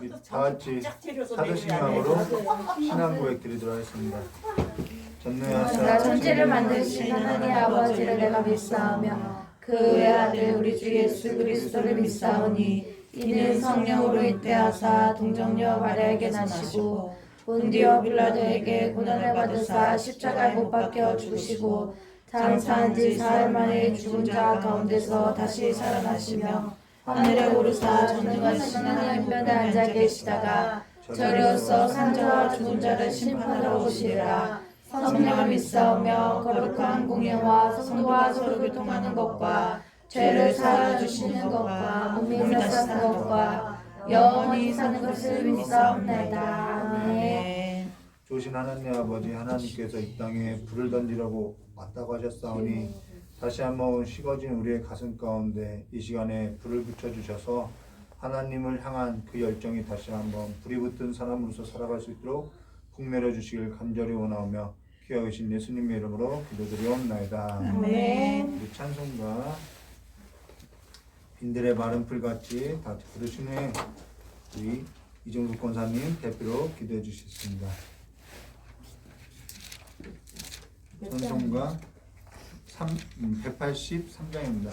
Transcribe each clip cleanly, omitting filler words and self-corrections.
우리 다 같이 사도신앙으로 신앙 고백 드리도록 하겠습니다. 나 전체를 만드신 하나님 아버지를 내가 믿사오며 그 외아들 우리 주 예수 그리스도를 믿사오니 이는 성령으로 잉태하사 동정녀 마리아에게 나시고 본디오 빌라도에게 고난을 받으사 십자가에 못 박혀 죽으시고 장사한 지 사흘 만에 죽은 자 가운데서 다시 살아나시며 하늘에 오르사 전능하신 하나님 편에 앉아 계시다가 저리로서 산자와 죽은 자를 심판하러 오시리라. 성령을 믿사오며 거룩한 공예와 성도와 서로 교통하는 것과 죄를 사하여 주시는 것과 몸이 사는 것과 영원히 사는 것을 믿사옵나이다. 아멘. 조신 하나님 아버지, 하나님께서 이 땅에 불을 던지려고 왔다고 하셨사오니 다시 한번 식어진 우리의 가슴 가운데 이 시간에 불을 붙여주셔서 하나님을 향한 그 열정이 다시 한번 불이 붙은 사람으로서 살아갈 수 있도록 풍매려 주시길 간절히 원하오며 귀하 계신 예수님의 이름으로 기도드리옵나이다. 아멘. 우리 찬송가 빈들의 마른 풀같이 다 부르신 후에 우리 이종국 권사님 대표로 기도해 주시겠습니다. 찬송가 183장입니다.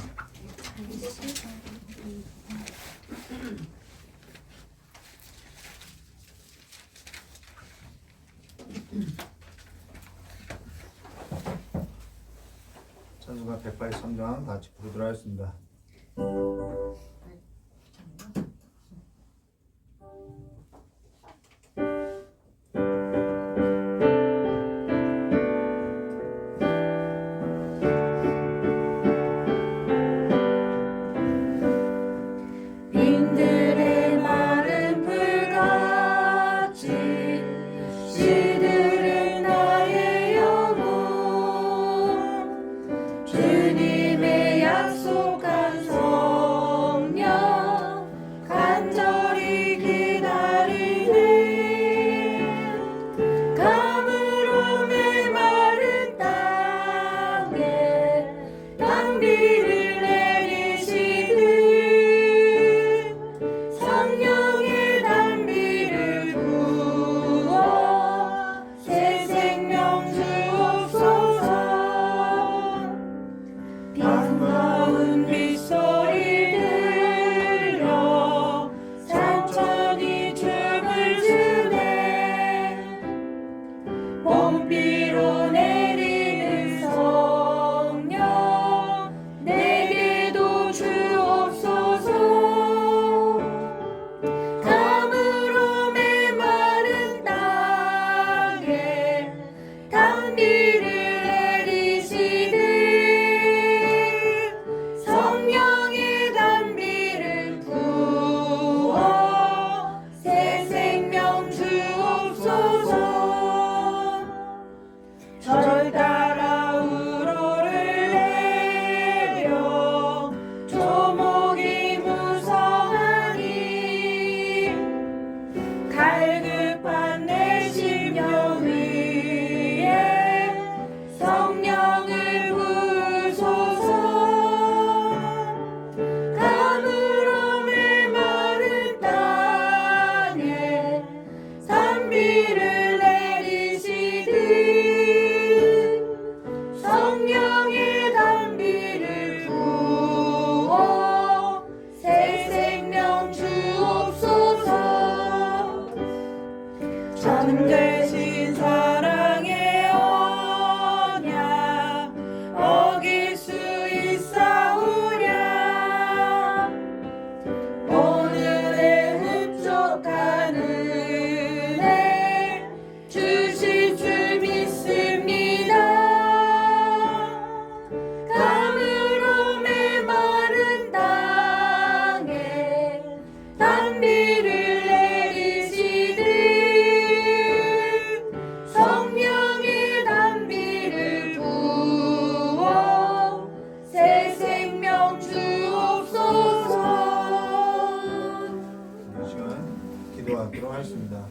찬송가 183장 같이 부르도록 하겠습니다. 빈들의 마른 풀같이 시들은 나의 영혼 주님의 약속한 성령 간절히 기다리네 가물어 메마른 땅에 땅비를 내리시듯 성령의 단비를 부어 새 생명 주옵소서 반가운 빗소리 들려 산천이 춤을 추네 봄비로 내리는 성령 내게도 주옵소서 가물어 메마른 땅에 단비를 내리시듯 성령의 단비를 부어 새 생명 주옵소서 절 따라 우로를 내려 조목이 무성하니 갈급한 내 심령 위에 성령을 부으소서 가물어 메마른 땅에 단비를 내리시듯 성령의 단비를 부어 새 생명 주옵소서 참되신 사랑의 언약 어길 수 있사오랴 오늘의 흡족한 은혜 주실 줄 믿습니다 가물어 메마른 땅에 단비를 내리시듯 성령의 단비를 부어 새 생명 주옵소서 이 시간 기도하도록 하겠습니다.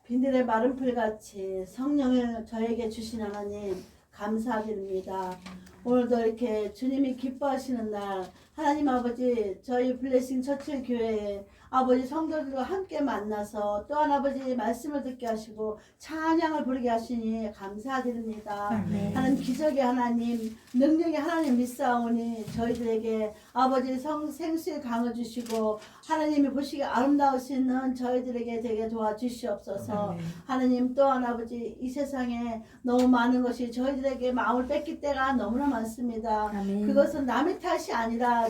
빈들의 마른 풀같이 성령을 저에게 주신 하나님 감사드립니다. 오늘도 이렇게 주님이 기뻐하시는 날 하나님 아버지 저희 블레싱 처칠 교회에 아버지 성도들과 함께 만나서 또한 아버지 말씀을 듣게 하시고 찬양을 부르게 하시니 감사드립니다. 아멘. 하나님 기적의 하나님 능력의 하나님 믿사오니 저희들에게 아버지 생수의 강을 주시고 하나님이 보시기에 아름다우시는 저희들에게 되게 도와주시옵소서. 하나님 또한 아버지 이 세상에 너무 많은 것이 저희들에게 마음을 뺏길 때가 너무나 많습니다. 아멘. 그것은 남의 탓이 아니라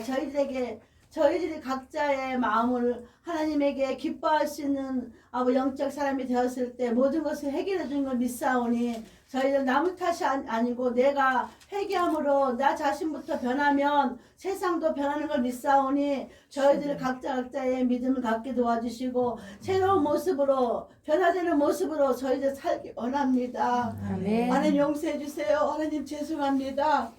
저희들이 각자의 마음을 하나님에게 기뻐할 수 있는 영적 사람이 되었을 때 모든 것을 해결해 주는 걸 믿사오니 저희들 남의 탓이 아니고 내가 회개함으로 나 자신부터 변하면 세상도 변하는 걸 믿사오니 저희들 각자의 믿음을 갖게 도와주시고 새로운 모습으로 변화되는 모습으로 저희들 살기 원합니다. 아멘. 하나님 용서해 주세요. 하나님 죄송합니다.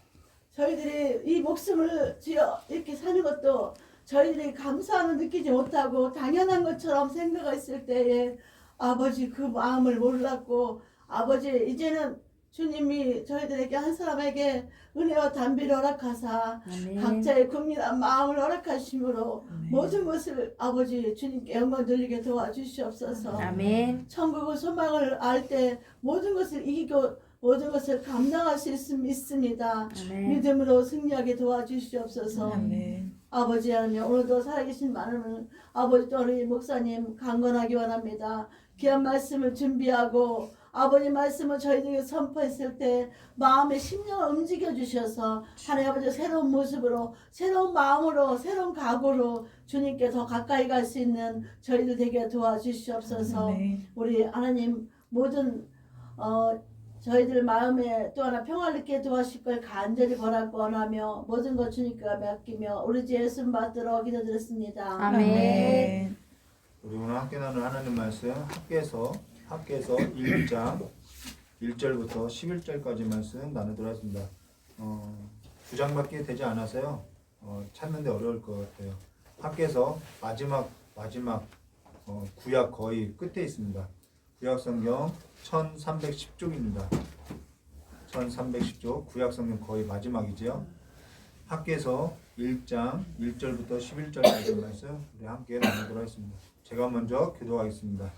저희들이 이 목숨을 지어 이렇게 사는 것도 저희들이 감사함을 느끼지 못하고 당연한 것처럼 생각했을 때에 아버지 그 마음을 몰랐고 아버지 이제는 주님이 저희들에게 한 사람에게 은혜와 단비를 허락하사 아멘. 각자의 국민한 마음을 허락하심으로 모든 것을 아버지 주님께 영광 돌리게 도와주시옵소서. 아멘. 천국의 소망을 알 때 모든 것을 이기고 모든 것을 감당할 수 있습니다. 아멘. 믿음으로 승리하게 도와주시옵소서. 아버지 하나님 오늘도 살아계신 많은 아버지 또 우리 목사님 강건하기 원합니다. 귀한 말씀을 준비하고 아버지 말씀을 저희들에게 선포했을 때 마음의 심령을 움직여 주셔서 하나님 아버지 새로운 모습으로 새로운 마음으로 새로운 각오로 주님께 더 가까이 갈 수 있는 저희들 되게 도와주시옵소서. 우리 하나님 모든 저희들 마음에 또 하나 평화를 느끼게 도와주실 걸 간절히 권하며 모든 것 주님께 맡기며 우리 주 예수님 받들어 기도드렸습니다. 아멘. 우리 오늘 함께 나눈 하나님 말씀 학개서 1장 1절부터 11절까지 말씀 나누도록 하겠습니다. 2장밖에 되지 않아서요. 찾는데 어려울 것 같아요. 학개서 마지막 구약 거의 끝에 있습니다. 구약 성경 1310쪽입니다. 1310쪽 구약 성경 거의 마지막이죠. 학개서 1장 1절부터 11절까지 말씀 우리 함께 나누도록 하겠습니다. 제가 먼저 교도하겠습니다.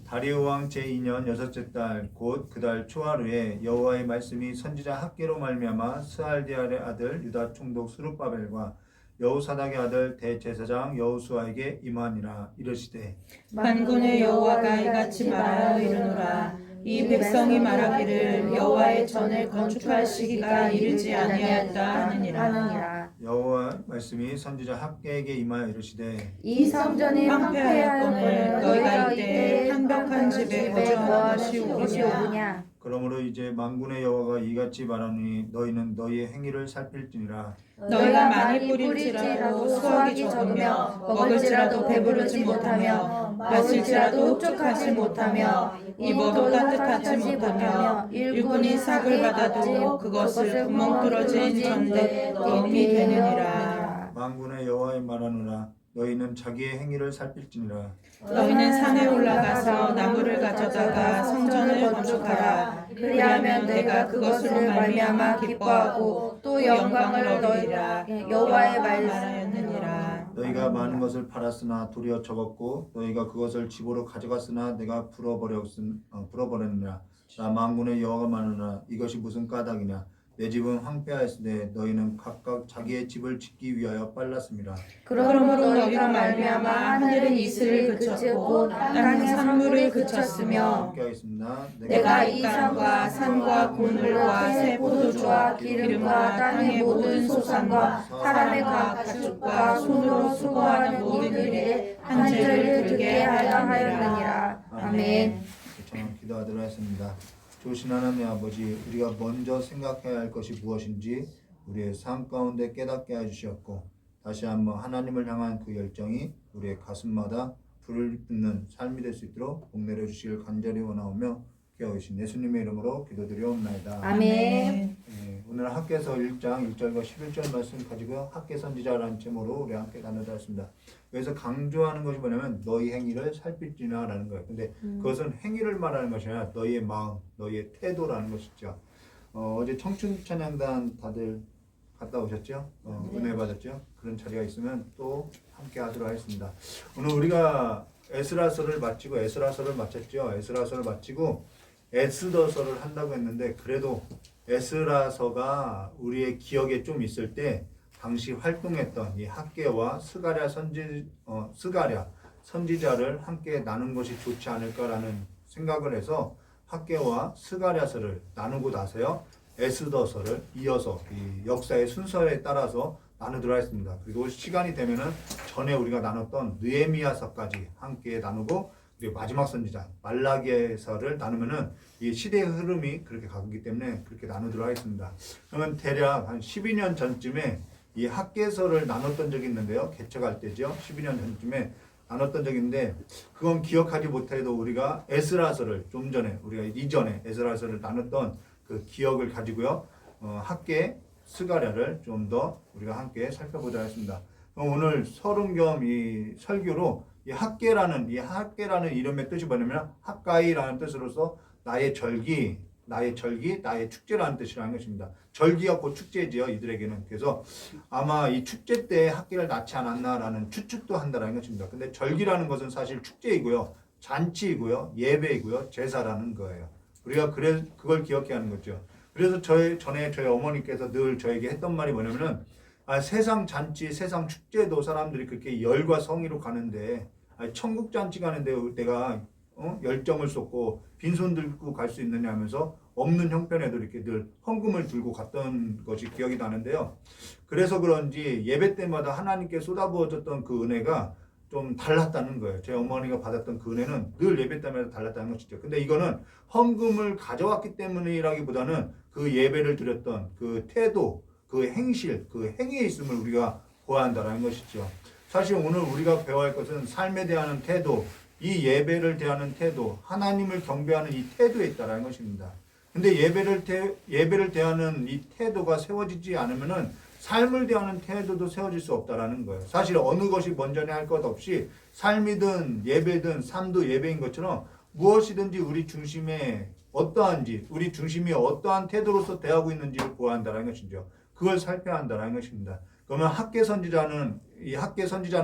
다리오 왕 제2년 여섯째 달 곧 그 달 초하루에 여호와의 말씀이 선지자 학개로 말미암아 스알디엘의 아들 유다 총독 스룹바벨과 여호사닥의 아들 대제사장 여호수아에게 임하니라. 이르시되 만군의 여호와가 이같이 말하여 이르노라. 이 백성이 말하기를 여호와의 전을 건축할 시기가 이르지 아니하였다 하느니라. 여호와 말씀이 선지자 학개에게 임하여 이르시되 이 성전이 황폐하였거늘 너희가 이때 한벽한 집에 거주하는 것이 오느냐. 그러므로 이제 만군의 여호와가 이같이 말하니 너희는 너희의 행위를 살필지니라. 너희가 많이 뿌릴지라도 수확이 적으며 먹을지라도 배부르지 못하며 마실지라도 흡족하지 못하며 입어도 따뜻하지 못하며 일꾼이 삭을 받아도 그것을 구멍 뚫어진 전대 잎이 되느니라. 만군의 여호와의 말하노라. 너희는 자기의 행위를 살필지니라. 너희는 산에 올라가서 나무를 가져다가 성전을 건축하라. 그리하면 내가 그것으로 말미암아 기뻐하고 또 영광을 얻으리라. 여호와의 말하였느니라. 너희가 많은 것을 팔았으나 도리어 적었고 너희가 그것을 집으로 가져갔으나 내가 불어버렸느니라. 나 만군의 여호와가 말하노라. 이것이 무슨 까닭이냐. 내 집은 황폐하였으되 너희는 각각 자기의 집을 짓기 위하여 빨랐습니다. 그러므로 너희로 말미암아 하늘은 이슬을 그쳤고 땅은 산물을 그쳤으며 함께 하겠습니다. 내가 이 산과 산과 곡물과 새 포도주와 기름과 땅의 모든 소산과 사람과 가축과 손으로 수고하는 모든 일에 한절을 들게 하였느니라. 아멘. 저는 기도하도록 하겠습니다. 좋으신 하나님 아버지, 우리가 먼저 생각해야 할 것이 무엇인지 우리의 삶 가운데 깨닫게 해주셨고 다시 한번 하나님을 향한 그 열정이 우리의 가슴마다 불을 붙는 삶이 될 수 있도록 복 내려주시길 간절히 원하오며 깨어오신 예수님의 이름으로 기도드리옵나이다. 아멘. 오늘 학개서 1장 1절과 11절 말씀 가지고 학개 선지자라는 제목으로 우리 함께 나누었습니다. 여기서 강조하는 것이 뭐냐면 너희 행위를 살필지나라는 거예요. 근데 그것은 행위를 말하는 것이 아니라 너희의 마음, 너희의 태도라는 것이죠. 어제 청춘 찬양단 다들 갔다 오셨죠? 은혜 받았죠? 그런 자리가 있으면 또 함께 하도록 하겠습니다. 오늘 우리가 에스라서를 마치고 에스라서를 마쳤죠. 에스라서를 마치고 에스더서를 한다고 했는데 그래도 에스라서가 우리의 기억에 좀 있을 때 당시 활동했던 이 학개와 스가랴 선지자를 함께 나눈 것이 좋지 않을까라는 생각을 해서 학개와 스가랴서를 나누고 나서요 에스더서를 이어서 이 역사의 순서에 따라서 나누도록 하겠습니다. 그리고 시간이 되면은 전에 우리가 나눴던 느헤미야서까지 함께 나누고 그리고 마지막 선지자 말라기서를 나누면은 이 시대의 흐름이 그렇게 가기 때문에 그렇게 나누도록 하겠습니다. 그러면 대략 한 12년 전쯤에 이 학개서를 나눴던 적이 있는데요. 개척할 때죠. 12년 전쯤에 나눴던 적이 있는데 그건 기억하지 못해도 우리가 에스라서를 좀 전에 우리가 이전에 에스라서를 나눴던 그 기억을 가지고요. 학개 스가랴를 좀 더 우리가 함께 살펴보도록 하겠습니다. 오늘 설은 겸 이 설교로 이 학개라는 이름의 뜻이 뭐냐면 학가이라는 뜻으로서 나의 절기, 나의 축제라는 뜻이라는 것입니다. 절기가 곧 축제지요, 이들에게는. 그래서 아마 이 축제 때 학개를 낳지 않았나라는 추측도 한다라는 것입니다. 근데 절기라는 것은 사실 축제이고요, 잔치이고요, 예배이고요, 제사라는 거예요. 우리가 그걸 기억해야 하는 거죠. 그래서 전에 저희 어머니께서 늘 저에게 했던 말이 뭐냐면은 세상 잔치, 세상 축제도 사람들이 그렇게 열과 성의로 가는데 천국 잔치 가는데 내가 열정을 쏟고 빈손 들고 갈 수 있느냐 하면서 없는 형편에도 이렇게 늘 헌금을 들고 갔던 것이 기억이 나는데요. 그래서 그런지 예배 때마다 하나님께 쏟아부어졌던 그 은혜가 좀 달랐다는 거예요. 제 어머니가 받았던 그 은혜는 늘 예배 때마다 달랐다는 것이죠. 근데 이거는 헌금을 가져왔기 때문이라기보다는 그 예배를 드렸던 그 태도, 그 행실, 그 행위에 있음을 우리가 보아야 한다는 것이죠. 사실 오늘 우리가 배워야 할 것은 삶에 대한 태도, 이 예배를 대하는 태도, 하나님을 경배하는 이 태도에 있다는 것입니다. 근데 예배를 대하는 이 태도가 세워지지 않으면은 삶을 대하는 태도도 세워질 수 없다라는 거예요. 사실 어느 것이 먼저냐 할 것 없이 삶이든 예배든 삶도 예배인 것처럼 무엇이든지 우리 중심에 어떠한지, 우리 중심이 어떠한 태도로서 대하고 있는지를 보아야 한다는 것이죠. 그걸 살펴야 한다는 것입니다. 그러면 학개 선지자는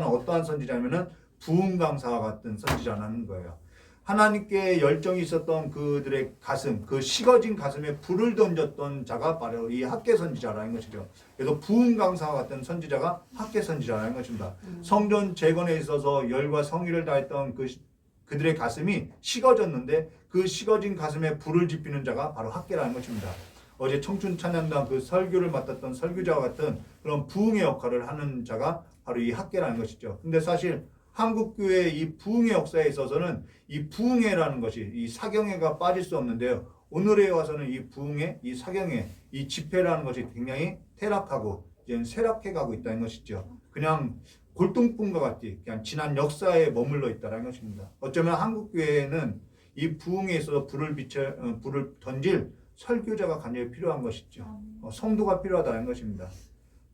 어떠한 선지자냐면은 부흥 강사와 같은 선지자라는 거예요. 하나님께 열정이 있었던 그들의 가슴, 그 식어진 가슴에 불을 던졌던 자가 바로 이 학개 선지자라는 것이죠. 그래서 부흥 강사와 같은 선지자가 학개 선지자라는 것입니다. 성전 재건에 있어서 열과 성의를 다했던 그들의 가슴이 식어졌는데 그 식어진 가슴에 불을 지피는 자가 바로 학개라는 것입니다. 어제 청춘 찬양단 그 설교를 맡았던 설교자와 같은 그런 부흥의 역할을 하는 자가 바로 이 학개라는 것이죠. 근데 사실 한국교회의 이 부흥의 역사에 있어서는 이 부흥회라는 것이 이 사경회가 빠질 수 없는데요. 오늘에 와서는 이 부흥회, 이 사경회, 이 집회라는 것이 굉장히 퇴락하고 이제 쇠락해 가고 있다는 것이죠. 그냥 골동품과 같이 그냥 지난 역사에 머물러 있다는 것입니다. 어쩌면 한국교회에는 이 부흥에 있어서 불을 던질 설교자가 간절히 필요한 것이죠. 성도가 필요하다는 것입니다.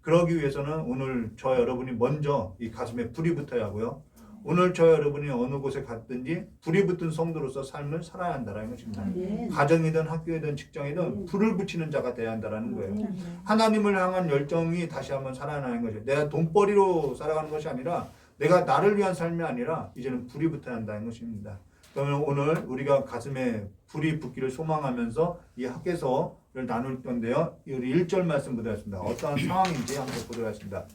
그러기 위해서는 오늘 저 여러분이 먼저 이 가슴에 불이 붙어야 하고요. 오늘 저 여러분이 어느 곳에 갔든지 불이 붙은 성도로서 삶을 살아야 한다는 것입니다. 가정이든 학교이든 직장이든 불을 붙이는 자가 되어야 한다는 거예요. 하나님을 향한 열정이 다시 한번 살아나는 거죠. 내가 돈벌이로 살아가는 것이 아니라 내가 나를 위한 삶이 아니라 이제는 불이 붙어야 한다는 것입니다. 그러면 오늘 우리가 가슴에 불이 붙기를 소망하면서 이 학개서를 나눌 건데요. 우리 1절 말씀 보도록 하겠습니다. 어떠한 상황인지 한번 보도록 하겠습니다.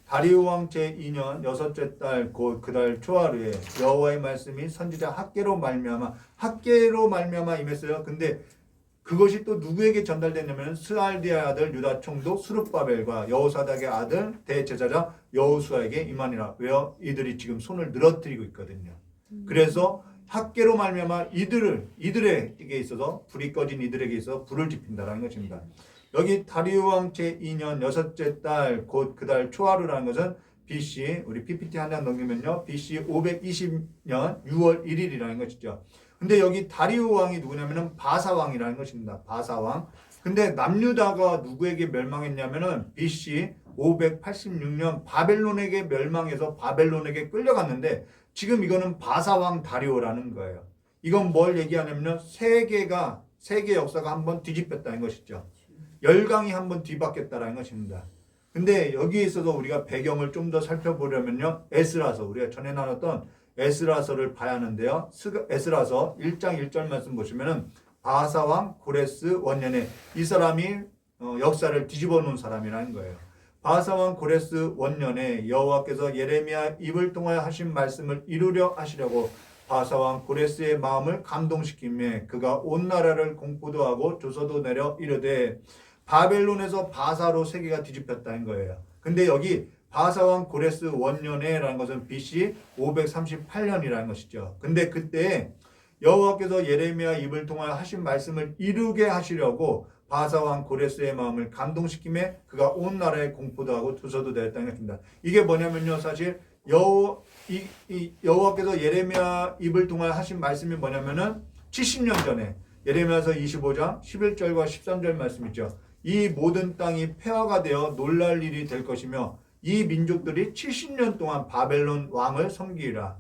다리우 왕 제2년 여섯째 달 곧 그 달 초하루에 여호와의 말씀이 선지자 학개로 말미암아 임했어요. 근데 그것이 또 누구에게 전달됐냐면 스알디아의 아들 유다 총독 스룹바벨과 여호사닥의 아들 대제사장 여호수아에게 임하니라. 왜요? 이들이 지금 손을 늘어뜨리고 있거든요. 그래서 학개로 말미암아 이들에게 있어서 불이 꺼진 이들에게 있어서 불을 지핀다라는 것입니다. 여기 다리우 왕 제2년 여섯째 달 곧 그 달 초하루라는 것은 BC 우리 PPT 한 장 넘기면요 BC 520년 6월 1일이라는 것이죠. 근데 여기 다리우 왕이 누구냐면은 바사 왕이라는 것입니다. 바사 왕. 근데 남유다가 누구에게 멸망했냐면은 BC 586년 바벨론에게 멸망해서 바벨론에게 끌려갔는데 지금 이거는 바사 왕 다리오라는 거예요. 이건 뭘 얘기하냐면요 세계 역사가 한번 뒤집혔다는 것이죠. 열강이 한번 뒤바뀌었다라는 것입니다. 근데 여기에 있어서 우리가 배경을 좀 더 살펴보려면요. 에스라서, 우리가 전에 나눴던 에스라서를 봐야 하는데요. 에스라서 1장 1절 말씀 보시면은 바하사왕 고레스 원년에 이 사람이 역사를 뒤집어 놓은 사람이라는 거예요. 바하사왕 고레스 원년에 여호와께서 예레미야 입을 통하여 하신 말씀을 이루려 하시려고 바하사왕 고레스의 마음을 감동시키며 그가 온 나라를 공포도 하고 조서도 내려 이르되 바벨론에서 바사로 세계가 뒤집혔다는 거예요. 근데 여기 바사왕 고레스 원년에라는 것은 BC 538년이라는 것이죠. 근데 그때 여호와께서 예레미야 입을 통하여 하신 말씀을 이루게 하시려고 바사왕 고레스의 마음을 감동시키며 그가 온 나라에 공포도 하고 조서도 내렸다는 것입니다. 이게 뭐냐면요, 사실 여호와께서 예레미야 입을 통하여 하신 말씀이 뭐냐면은 70년 전에 예레미야서 25장 11절과 13절 말씀 있죠. 이 모든 땅이 폐허가 되어 놀랄 일이 될 것이며 이 민족들이 70년 동안 바벨론 왕을 섬기리라.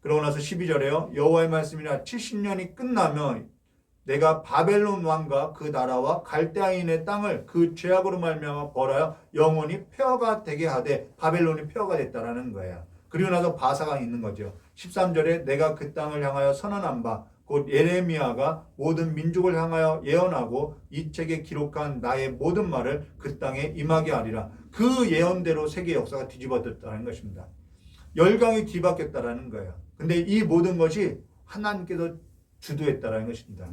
그러고 나서 12절에요. 여호와의 말씀이나 70년이 끝나면 내가 바벨론 왕과 그 나라와 갈대아인의 땅을 그 죄악으로 말미암아 벌하여 영원히 폐허가 되게 하되 바벨론이 폐허가 됐다라는 거예요. 그리고 나서 바사가 있는 거죠. 13절에 내가 그 땅을 향하여 선언한 바 곧 예레미야가 모든 민족을 향하여 예언하고 이 책에 기록한 나의 모든 말을 그 땅에 임하게 하리라. 그 예언대로 세계 역사가 뒤집어졌다는 것입니다. 열강이 뒤바뀌었다라는 거예요. 근데 이 모든 것이 하나님께서 주도했다라는 것입니다.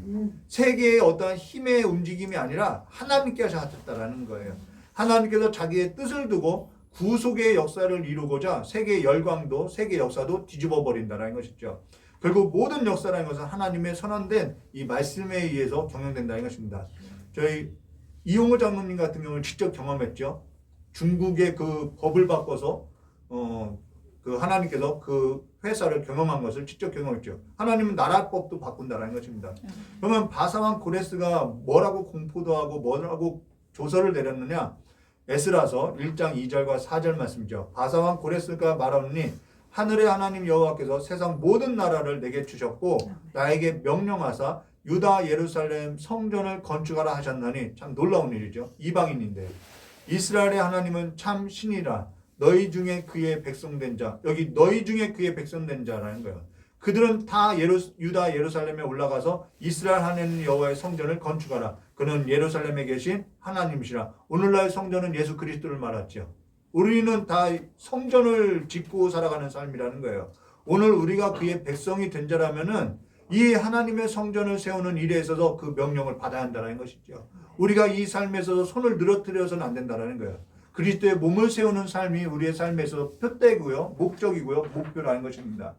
세계의 어떠한 힘의 움직임이 아니라 하나님께서 하셨다라는 거예요. 하나님께서 자기의 뜻을 두고 구속의 역사를 이루고자 세계의 열강도 세계 역사도 뒤집어 버린다라는 것이죠. 결국 모든 역사라는 것은 하나님의 선언된 이 말씀에 의해서 경영된다는 것입니다. 저희 이용호 장로님 같은 경우는 직접 경험했죠. 중국의 그 법을 바꿔서 그 하나님께서 그 회사를 경영한 것을 직접 경험했죠. 하나님은 나라법도 바꾼다라는 것입니다. 그러면 바사왕 고레스가 뭐라고 공포도 하고 뭐라고 조서를 내렸느냐? 에스라서 1장 2절과 4절 말씀이죠. 바사왕 고레스가 말하노니 하늘의 하나님 여호와께서 세상 모든 나라를 내게 주셨고 나에게 명령하사 유다 예루살렘 성전을 건축하라 하셨나니 참 놀라운 일이죠. 이방인인데 이스라엘의 하나님은 참 신이라 너희 중에 그의 백성된 자, 여기 너희 중에 그의 백성된 자라는 거예요. 그들은 다 유다 예루살렘에 올라가서 이스라엘 하나님 여호와의 성전을 건축하라. 그는 예루살렘에 계신 하나님이시라. 오늘날 성전은 예수 그리스도를 말하죠. 우리는 다 성전을 짓고 살아가는 삶이라는 거예요. 오늘 우리가 그의 백성이 된 자라면은 이 하나님의 성전을 세우는 일에 있어서 그 명령을 받아야 한다는 것이죠. 우리가 이 삶에서 손을 늘어뜨려서는 안 된다는 거예요. 그리스도의 몸을 세우는 삶이 우리의 삶에서 표대고요, 목적이고요, 목표라는 것입니다.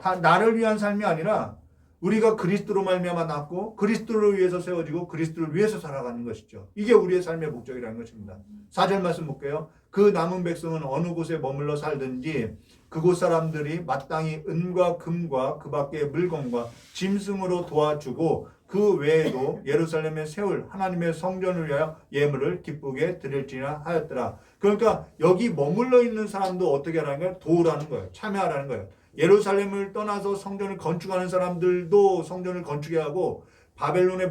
다 나를 위한 삶이 아니라 우리가 그리스도로 말미암아 낳고 그리스도를 위해서 세워지고 그리스도를 위해서 살아가는 것이죠. 이게 우리의 삶의 목적이라는 것입니다. 4절 말씀 볼게요. 그 남은 백성은 어느 곳에 머물러 살든지 그곳 사람들이 마땅히 은과 금과 그 밖의 물건과 짐승으로 도와주고 그 외에도 예루살렘에 세울 하나님의 성전을 위하여 예물을 기쁘게 드릴지나 하였더라. 그러니까 여기 머물러 있는 사람도 어떻게 하라는 거예요? 도우라는 거예요. 참여하라는 거예요. 예루살렘을 떠나서 성전을 건축하는 사람들도 성전을 건축해야 하고 바벨론에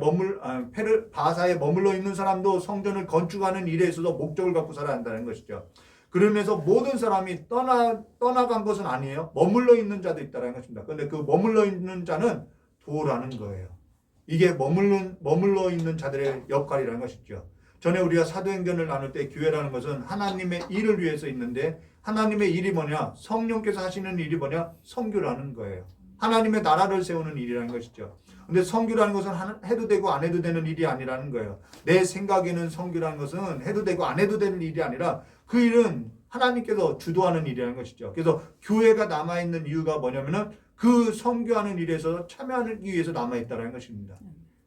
바사에 머물러 있는 사람도 성전을 건축하는 일에 있어서 목적을 갖고 살아야 한다는 것이죠. 그러면서 모든 사람이 떠나간 것은 아니에요. 머물러 있는 자도 있다는 것입니다. 그런데 그 머물러 있는 자는 도우라는 거예요. 이게 머물러 있는 자들의 역할이라는 것이죠. 전에 우리가 사도행전을 나눌 때 교회라는 것은 하나님의 일을 위해서 있는데 하나님의 일이 뭐냐? 성령께서 하시는 일이 뭐냐? 선교라는 거예요. 하나님의 나라를 세우는 일이라는 것이죠. 근데 선교라는 것은 해도 되고 안 해도 되는 일이 아니라는 거예요. 내 생각에는 선교라는 것은 해도 되고 안 해도 되는 일이 아니라 그 일은 하나님께서 주도하는 일이라는 것이죠. 그래서 교회가 남아있는 이유가 뭐냐면은 그 선교하는 일에서 참여하기 위해서 남아있다는 것입니다.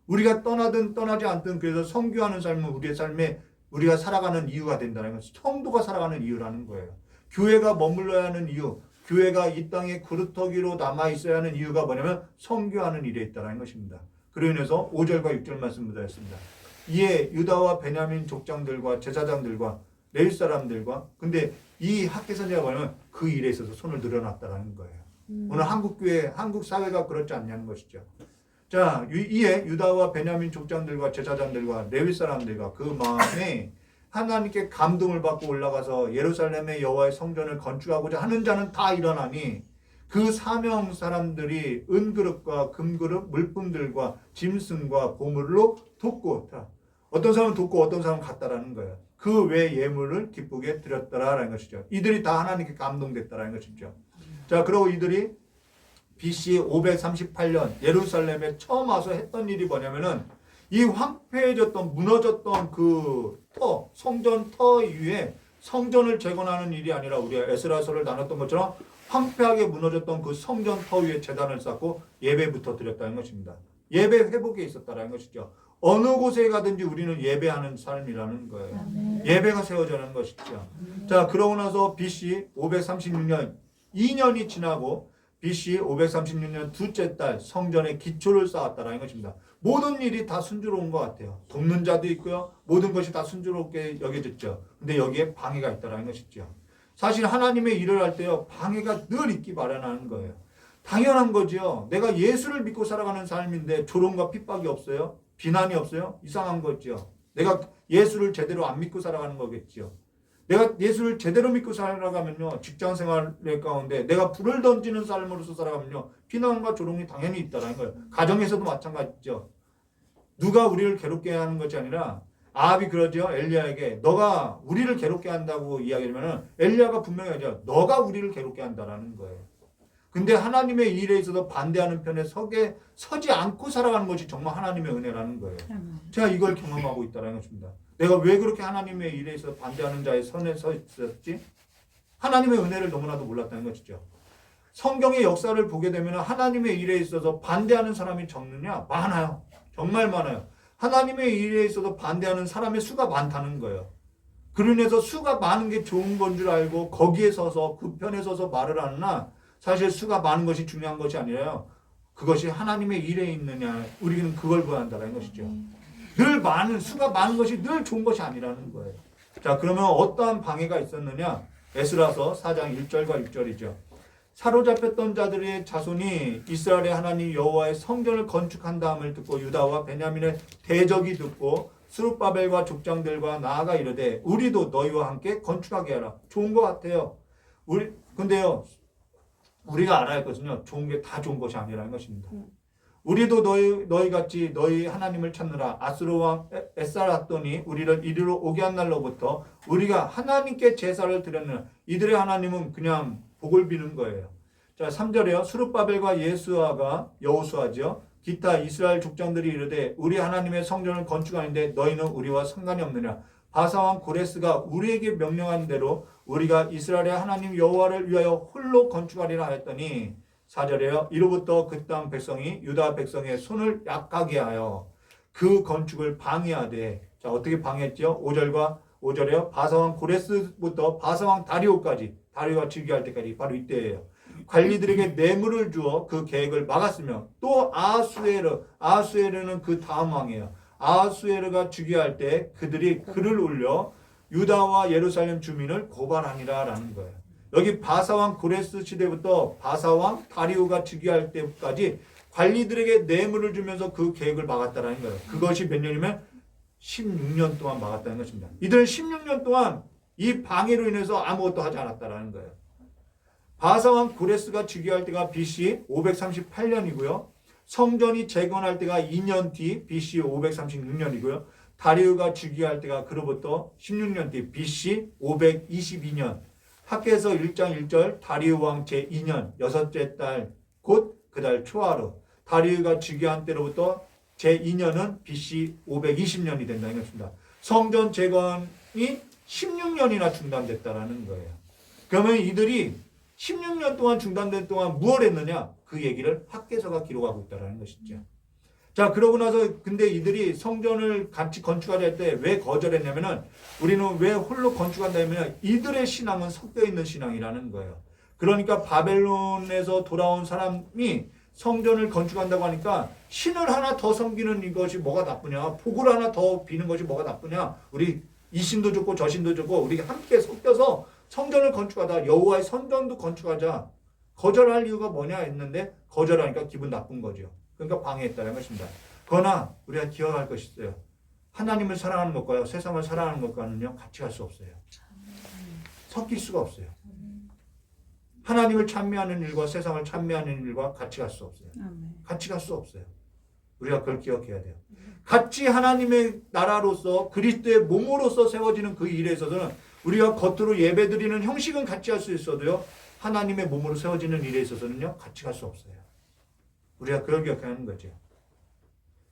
우리가 떠나든 떠나지 않든 그래서 선교하는 삶은 우리의 삶에 우리가 살아가는 이유가 된다는 것. 성도가 살아가는 이유라는 거예요. 교회가 머물러야 하는 이유, 교회가 이 땅에 그루터기로 남아있어야 하는 이유가 뭐냐면 선교하는 일에 있다는 것입니다. 그로 인해서 5절과 6절 말씀 드렸습니다. 이에 유다와 베냐민 족장들과 제사장들과 레위 사람들과 근데 이 학개선자가 뭐냐면 그 일에 있어서 손을 늘어놨다는 거예요. 오늘 한국 교회, 한국 사회가 그렇지 않냐는 것이죠. 자, 이에 유다와 베냐민 족장들과 제사장들과 레위 사람들과 그 마음에 하나님께 감동을 받고 올라가서 예루살렘의 여호와의 성전을 건축하고자 하는 자는 다 일어나니 그 사명 사람들이 은그릇과 금그릇, 물품들과 짐승과 보물로 돕고, 어떤 사람은 돕고 어떤 사람은 갔다라는 거예요. 그 외 예물을 기쁘게 드렸더라라는 것이죠. 이들이 다 하나님께 감동됐다라는 것이죠. 자, 그리고 이들이 BC 538년 예루살렘에 처음 와서 했던 일이 뭐냐면은 이 황폐해졌던 무너졌던 그 성전 터 위에 성전을 재건하는 일이 아니라 우리가 에스라서를 나눴던 것처럼 황폐하게 무너졌던 그 성전 터 위에 제단을 쌓고 예배부터 드렸다는 것입니다. 예배 회복에 있었다는 것이죠. 어느 곳에 가든지 우리는 예배하는 삶이라는 거예요. 예배가 세워져는 것이죠. 자, 그러고 나서 BC 536년 2년이 지나고 BC 536년 둘째 달 성전의 기초를 쌓았다라는 것입니다. 모든 일이 다 순조로운 것 같아요. 돕는 자도 있고요. 모든 것이 다 순조롭게 여겨졌죠. 근데 여기에 방해가 있다라는 것이죠. 사실 하나님의 일을 할 때요, 방해가 늘 있기 마련하는 거예요. 당연한 거죠. 내가 예수를 믿고 살아가는 삶인데 조롱과 핍박이 없어요? 비난이 없어요? 이상한 거죠. 내가 예수를 제대로 안 믿고 살아가는 거겠죠. 내가 예수를 제대로 믿고 살아가면요, 직장 생활의 가운데 내가 불을 던지는 삶으로서 살아가면요, 비난과 조롱이 당연히 있다는 거예요. 가정에서도 마찬가지죠. 누가 우리를 괴롭게 하는 것이 아니라 아합이 그러죠. 엘리야에게 너가 우리를 괴롭게 한다고 이야기하면은 엘리야가 분명히 하죠. 너가 우리를 괴롭게 한다라는 거예요. 근데 하나님의 일에 있어서 반대하는 편에 서지 않고 살아가는 것이 정말 하나님의 은혜라는 거예요. 제가 이걸 경험하고 있다는 것입니다. 내가 왜 그렇게 하나님의 일에 있어서 반대하는 자의 선에 서 있었지? 하나님의 은혜를 너무나도 몰랐다는 것이죠. 성경의 역사를 보게 되면 하나님의 일에 있어서 반대하는 사람이 적느냐? 많아요. 정말 많아요. 하나님의 일에 있어서 반대하는 사람의 수가 많다는 거예요. 그러면서 수가 많은 게 좋은 건 줄 알고 거기에 서서 그 편에 서서 말을 하느나 사실 수가 많은 것이 중요한 것이 아니라요. 그것이 하나님의 일에 있느냐, 우리는 그걸 보아야 한다는 것이죠. 늘 수가 많은 것이 늘 좋은 것이 아니라는 거예요. 자, 그러면 어떠한 방해가 있었느냐? 에스라서 4장 1절과 6절이죠. 사로잡혔던 자들의 자손이 이스라엘의 하나님 여호와의 성전을 건축한 다음을 듣고 유다와 베냐민의 대적이 듣고 스룹바벨과 족장들과 나아가 이르되 우리도 너희와 함께 건축하게 하라. 좋은 것 같아요. 근데요, 우리가 알아야 했거든요. 좋은 게 다 좋은 것이 아니라는 것입니다. 우리도 너희 같이 너희 하나님을 찾느라 아수르 왕 에살았더니 우리를 이리로 오게 한 날로부터 우리가 하나님께 제사를 드렸느냐. 이들의 하나님은 그냥 복을 비는 거예요. 자, 3절에요. 스룹바벨과 여호수아죠. 기타 이스라엘 족장들이 이르되 우리 하나님의 성전을 건축하는데 너희는 우리와 상관이 없느냐. 바사왕 고레스가 우리에게 명령한 대로 우리가 이스라엘의 하나님 여호와를 위하여 홀로 건축하리라 하였더니 4절에요. 이로부터 그 땅 백성이 유다 백성의 손을 약하게 하여 그 건축을 방해하되, 자, 어떻게 방해했죠? 5절에요. 바사왕 고레스부터 바사왕 다리오가 즉위할 때까지 바로 이때예요. 관리들에게 뇌물을 주어 그 계획을 막았으며 또 아하수에르는 그 다음 왕이에요. 아하수에르가 즉위할 때 그들이 글을 올려 유다와 예루살렘 주민을 고발하니라라는 거예요. 여기 바사왕 고레스 시대부터 바사왕 다리오가 즉위할 때까지 관리들에게 뇌물을 주면서 그 계획을 막았다라는 거예요. 그것이 몇 년이면 16년 동안 막았다는 것입니다. 이들은 16년 동안 이 방해로 인해서 아무것도 하지 않았다라는 거예요. 바사왕 고레스가 즉위할 때가 BC 538년이고요. 성전이 재건할 때가 2년 뒤 BC 536년이고요. 다리우가 즉위할 때가 그로부터 16년 뒤 BC 522년. 학계에서 1장 1절 다리우 왕 제2년 여섯째 달 곧 그 달 초하루. 다리우가 즉위한 때로부터 제2년은 BC 520년이 된다는 것입니다. 성전 재건이 16년이나 중단됐다라는 거예요. 그러면 이들이 16년 동안 중단된 동안 무엇을 했느냐? 그 얘기를 학계서가 기록하고 있다는 것이죠. 자, 그러고 나서 근데 이들이 성전을 같이 건축하려 할 때 왜 거절했냐면은 우리는 왜 홀로 건축한다 하면 이들의 신앙은 섞여 있는 신앙이라는 거예요. 그러니까 바벨론에서 돌아온 사람이 성전을 건축한다고 하니까 신을 하나 더 섬기는 이것이 뭐가 나쁘냐? 복을 하나 더 비는 것이 뭐가 나쁘냐? 우리 이 신도 좋고 저 신도 좋고 우리 함께 섞여서 성전을 건축하다 여호와의 성전도 건축하자. 거절할 이유가 뭐냐 했는데 거절하니까 기분 나쁜 거죠. 그러니까 방해했다는 것입니다. 그러나 우리가 기억할 것이 있어요. 하나님을 사랑하는 것과요 세상을 사랑하는 것과는요 같이 갈 수 없어요. 섞일 수가 없어요. 하나님을 찬미하는 일과 세상을 찬미하는 일과 같이 갈 수 없어요. 같이 갈 수 없어요. 우리가 그걸 기억해야 돼요. 같이 하나님의 나라로서 그리스도의 몸으로서 세워지는 그 일에 있어서는 우리가 겉으로 예배드리는 형식은 같이 할 수 있어도요 하나님의 몸으로 세워지는 일에 있어서는요 같이 갈 수 없어요. 우리가 그걸 기억하는 거죠.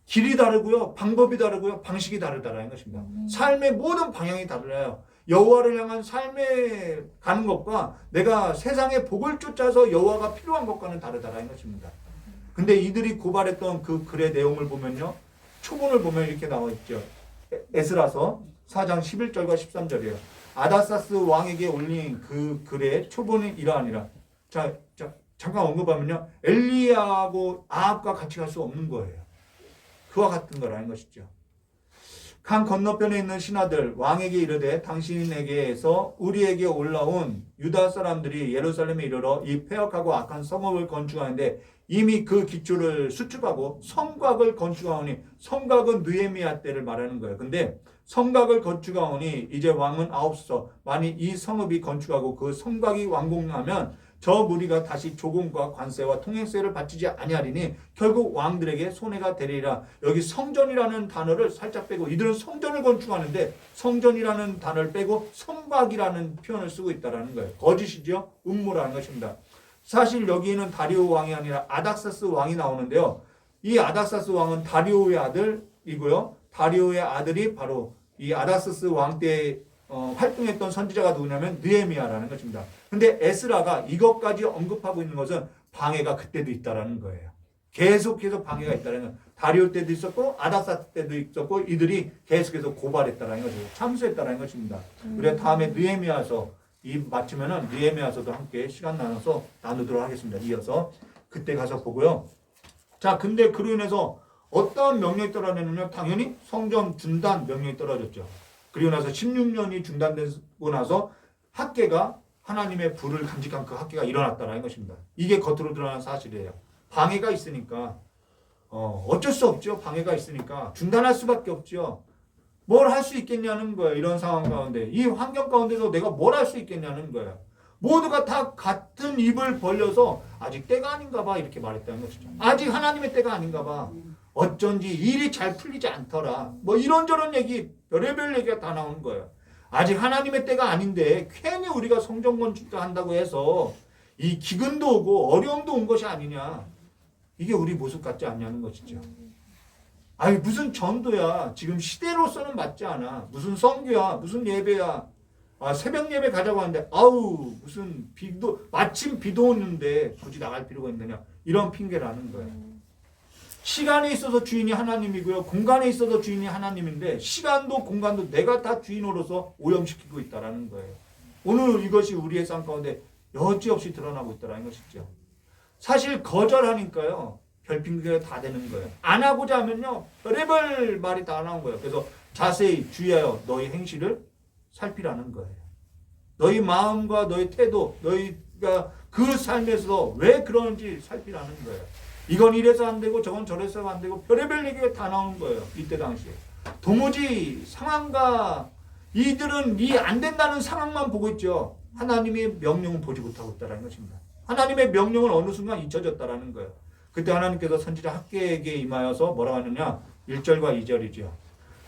길이 다르고요 방법이 다르고요 방식이 다르다라는 것입니다. 삶의 모든 방향이 달라요. 여호와를 향한 삶에 가는 것과 내가 세상의 복을 쫓아서 여호와가 필요한 것과는 다르다라는 것입니다. 근데 이들이 고발했던 그 글의 내용을 보면요 초본을 보면 이렇게 나와 있죠. 에스라서 4장 11절과 13절이에요. 아닥사스 왕에게 올린 그 글의 초본이 이러하니라. 자, 잠깐 언급하면요 엘리야하고 아합과 같이 갈 수 없는 거예요. 그와 같은 거라는 것이죠. 강 건너편에 있는 신하들 왕에게 이르되 당신에게서 우리에게 올라온 유다 사람들이 예루살렘에 이르러 이 폐역하고 악한 성읍을 건축하는데 이미 그 기초를 수축하고 성곽을 건축하오니 성곽은 느헤미야 때를 말하는 거예요. 근데 성곽을 건축하오니 이제 왕은 아옵소서. 만일 이 성읍이 건축하고 그 성곽이 완공하면 저 무리가 다시 조공과 관세와 통행세를 바치지 아니하리니 결국 왕들에게 손해가 되리라. 여기 성전이라는 단어를 살짝 빼고 이들은 성전을 건축하는데 성전이라는 단어를 빼고 성곽이라는 표현을 쓰고 있다는 거예요. 거짓이죠. 음모라는 것입니다. 사실 여기는 다리오 왕이 아니라 아닥사스 왕이 나오는데요. 이 아닥사스 왕은 다리오의 아들이고요. 다리오의 아들이 바로 이 아닥사스 왕 때 활동했던 선지자가 누구냐면 느헤미야라는 것입니다. 근데 에스라가 이것까지 언급하고 있는 것은 방해가 그때도 있다라는 거예요. 계속해서 방해가 있다는 건 다리오 때도 있었고 아닥사스 때도 있었고 이들이 계속해서 고발했다라는 거죠. 참수했다라는 것입니다. 우리가 다음에 느헤미야서 이 마치면은 느헤미야서도 함께 시간 나눠서 나누도록 하겠습니다. 이어서 그때 가서 보고요. 자, 근데 그로 인해서 어떤 명령이 떨어졌냐면 당연히 성전 중단 명령이 떨어졌죠. 그리고 나서 16년이 중단되고 나서 학계가 하나님의 불을 간직한 그 학계가 일어났다는 것입니다. 이게 겉으로 드러난 사실이에요. 방해가 있으니까 어쩔 수 없죠. 방해가 있으니까 중단할 수밖에 없죠. 뭘 할 수 있겠냐는 거예요. 이런 상황 가운데 이 환경 가운데서 내가 뭘 할 수 있겠냐는 거예요. 모두가 다 같은 입을 벌려서 아직 때가 아닌가 봐 이렇게 말했다는 것이죠. 아직 하나님의 때가 아닌가 봐. 어쩐지 일이 잘 풀리지 않더라. 뭐 이런저런 얘기 별의별 얘기가 다 나오는 거예요. 아직 하나님의 때가 아닌데 괜히 우리가 성전 건축도 한다고 해서 이 기근도 오고 어려움도 온 것이 아니냐. 이게 우리 모습 같지 않냐는 것이죠. 아니 무슨 전도야. 지금 시대로서는 맞지 않아. 무슨 선교야. 무슨 예배야. 새벽 예배 가자고 하는데 아우 무슨 비도 마침 비도 오는데 굳이 나갈 필요가 있느냐. 이런 핑계라는 거예요. 시간에 있어서 주인이 하나님이고요. 공간에 있어서 주인이 하나님인데 시간도 공간도 내가 다 주인으로서 오염시키고 있다는 거예요. 오늘 이것이 우리의 삶 가운데 여지없이 드러나고 있다는 것이죠. 사실 거절하니까요. 별핑계가 다 되는 거예요. 안 하고자 하면요. 별의별 말이 다 나온 거예요. 그래서 자세히 주의하여 너희 행실을 살피라는 거예요. 너희 마음과 너희 태도, 너희가 그 삶에서 왜 그러는지 살피라는 거예요. 이건 이래서 안 되고 저건 저래서 안 되고 별의별 얘기가 다 나오는 거예요. 이때 당시에. 도무지 상황과 이들은 이 안 된다는 상황만 보고 있죠. 하나님의 명령은 보지 못하고 있다는 것입니다. 하나님의 명령은 어느 순간 잊혀졌다는 거예요. 그때 하나님께서 선지자 학계에게 임하여서 뭐라고 하느냐. 1절과 2절이죠.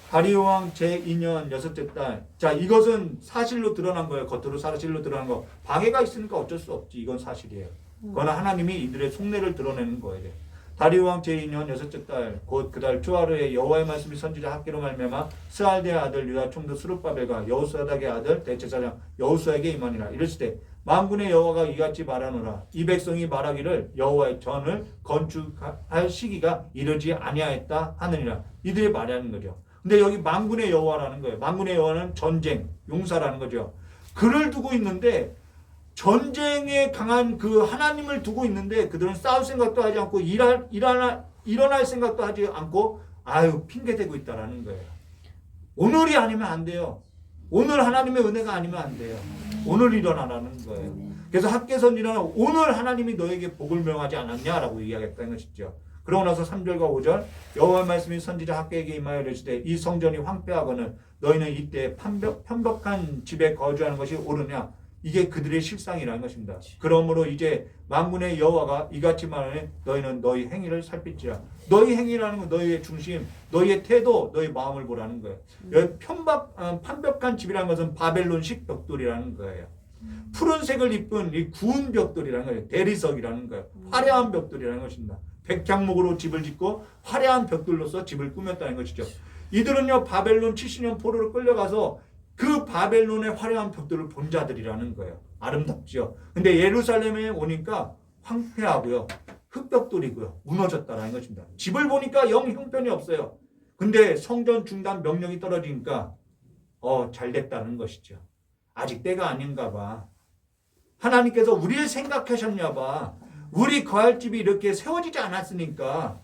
다리오 왕 제2년 6째 달. 자, 이것은 사실로 드러난 거예요. 겉으로 사실로 드러난 거. 방해가 있으니까 어쩔 수 없지. 이건 사실이에요. 그러나 하나님이 이들의 속내를 드러내는 거예요. 다리오 왕 제2년 6째 달 곧 그 달 초하루에 여호와의 말씀이 선지자 학계로 말미암아 스알데의 아들 유다 총독 스룹바벨과 여호사닥의 아들 대제사장 여호수아에게 임하니라. 이랬을 때 만군의 여호와가 이같이 말하노라. 이 백성이 말하기를 여호와의 전을 건축할 시기가 이르지 아니하였다 하느니라. 이들이 말하는 거죠. 근데 여기 만군의 여호와라는 거예요. 만군의 여호와는 전쟁, 용사라는 거죠. 그를 두고 있는데 전쟁에 강한 그 하나님을 두고 있는데 그들은 싸울 생각도 하지 않고 일어날 생각도 하지 않고 아유 핑계대고 있다라는 거예요. 오늘이 아니면 안 돼요. 오늘 하나님의 은혜가 아니면 안 돼요. 오늘 일어나라는 거예요. 그래서 학개선이라는 오늘 하나님이 너에게 복을 명하지 않았냐라고 이야기했다는 것이죠. 그러고 나서 3절과 5절 여호와의 말씀이 선지자 학개에게 임하여 이르시되 이 성전이 황폐하거늘 너희는 이때 편벽한 집에 거주하는 것이 옳으냐. 이게 그들의 실상이라는 것입니다. 그러므로 이제 만군의 여호와가 이같이 말하니 너희는 너희 행위를 살필지라. 너희 행위라는 건 너희의 중심, 너희의 태도, 너희 마음을 보라는 거예요. 여기 편벽한 집이라는 것은 바벨론식 벽돌이라는 거예요. 푸른색을 입은 이 구운 벽돌이라는 거예요. 대리석이라는 거예요. 화려한 벽돌이라는 것입니다. 백향목으로 집을 짓고 화려한 벽돌로서 집을 꾸몄다는 것이죠. 이들은요 바벨론 70년 포로로 끌려가서 그 바벨론의 화려한 벽돌을 본 자들이라는 거예요. 아름답죠. 근데 예루살렘에 오니까 황폐하고요. 흙벽돌이고요. 무너졌다라는 것입니다. 집을 보니까 영 형편이 없어요. 근데 성전 중단 명령이 떨어지니까 잘 됐다는 것이죠. 아직 때가 아닌가 봐. 하나님께서 우리를 생각하셨냐 봐. 우리 거할 집이 이렇게 세워지지 않았으니까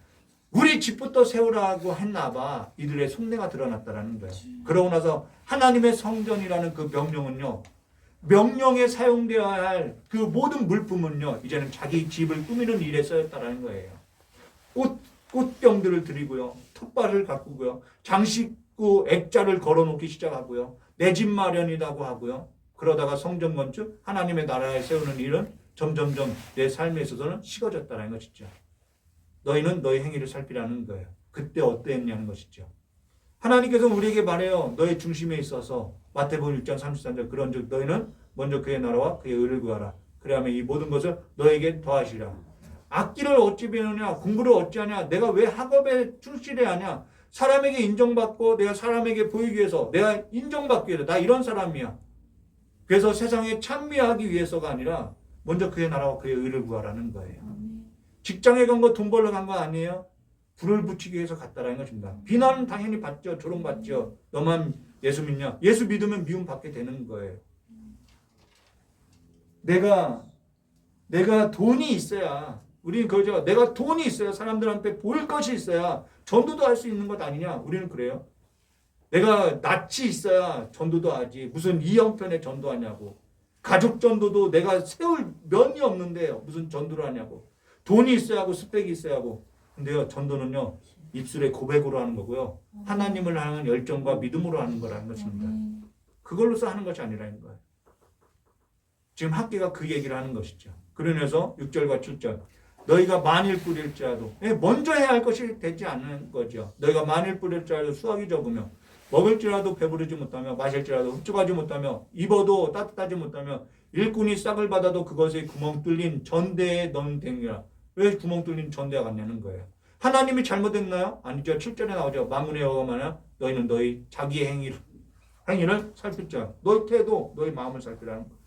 우리 집부터 세우라고 했나 봐. 이들의 속내가 드러났다라는 거예요. 그러고 나서 하나님의 성전이라는 그 명령은요. 명령에 사용되어야 할 그 모든 물품은요. 이제는 자기 집을 꾸미는 일에 쓰였다라는 거예요. 꽃병들을 드리고요. 텃밭을 가꾸고요. 장식구 액자를 걸어놓기 시작하고요. 내 집 마련이라고 하고요. 그러다가 성전 건축, 하나님의 나라에 세우는 일은 점점점 내 삶에 있어서는 식어졌다는 것이죠. 너희는 너희 행위를 살피라는 거예요. 그때 어땠냐는 것이죠. 하나님께서 우리에게 말해요. 너의 중심에 있어서 마태복음 6장 33절 그런즉 너희는 먼저 그의 나라와 그의 의를 구하라. 그래야만 이 모든 것을 너에게 더하시라. 악기를 어찌 배우느냐, 공부를 어찌하냐, 내가 왜 학업에 충실해야 하냐, 사람에게 인정받고 내가 사람에게 보이기 위해서 내가 인정받기 위해서 나 이런 사람이야. 그래서 세상에 찬미하기 위해서가 아니라 먼저 그의 나라와 그의 의를 구하라는 거예요. 직장에 간 거 돈 벌러 간 거 아니에요? 불을 붙이기 위해서 갔다라는 것입니다. 비난은 당연히 받죠. 조롱받죠. 너만 예수 믿냐? 예수 믿으면 미움 받게 되는 거예요. 내가 돈이 있어야, 우리는 그러죠. 내가 돈이 있어야, 사람들한테 보일 것이 있어야 전도도 할 수 있는 것 아니냐? 우리는 그래요. 내가 낯이 있어야 전도도 하지. 무슨 이 형편에 전도하냐고. 가족 전도도 내가 세울 면이 없는데 무슨 전도를 하냐고. 돈이 있어야 하고 스펙이 있어야 하고. 근데요, 전도는요, 입술의 고백으로 하는 거고요. 하나님을 향한 열정과 믿음으로 하는 거라는 것입니다. 그걸로서 하는 것이 아니라는 거예요. 지금 학계가 그 얘기를 하는 것이죠. 그러면서 6절과 7절. 너희가 만일 뿌릴지라도, 먼저 해야 할 것이 되지 않는 거죠. 너희가 만일 뿌릴지라도 수확이 적으며, 먹을지라도 배부르지 못하며, 마실지라도 흡족하지 못하며, 입어도 따뜻하지 못하며, 일꾼이 싹을 받아도 그것에 구멍 뚫린 전대에 넣는 댕이라. 왜 구멍 뚫린 전대가 같냐는 거예요. 하나님이 잘못했나요? 아니죠. 7절에 나오죠. 만군의 여호와가 말하냐 너희는 너희 자기의 행위를 살필자. 너희 태도, 너희 마음을 살피라는 거예요.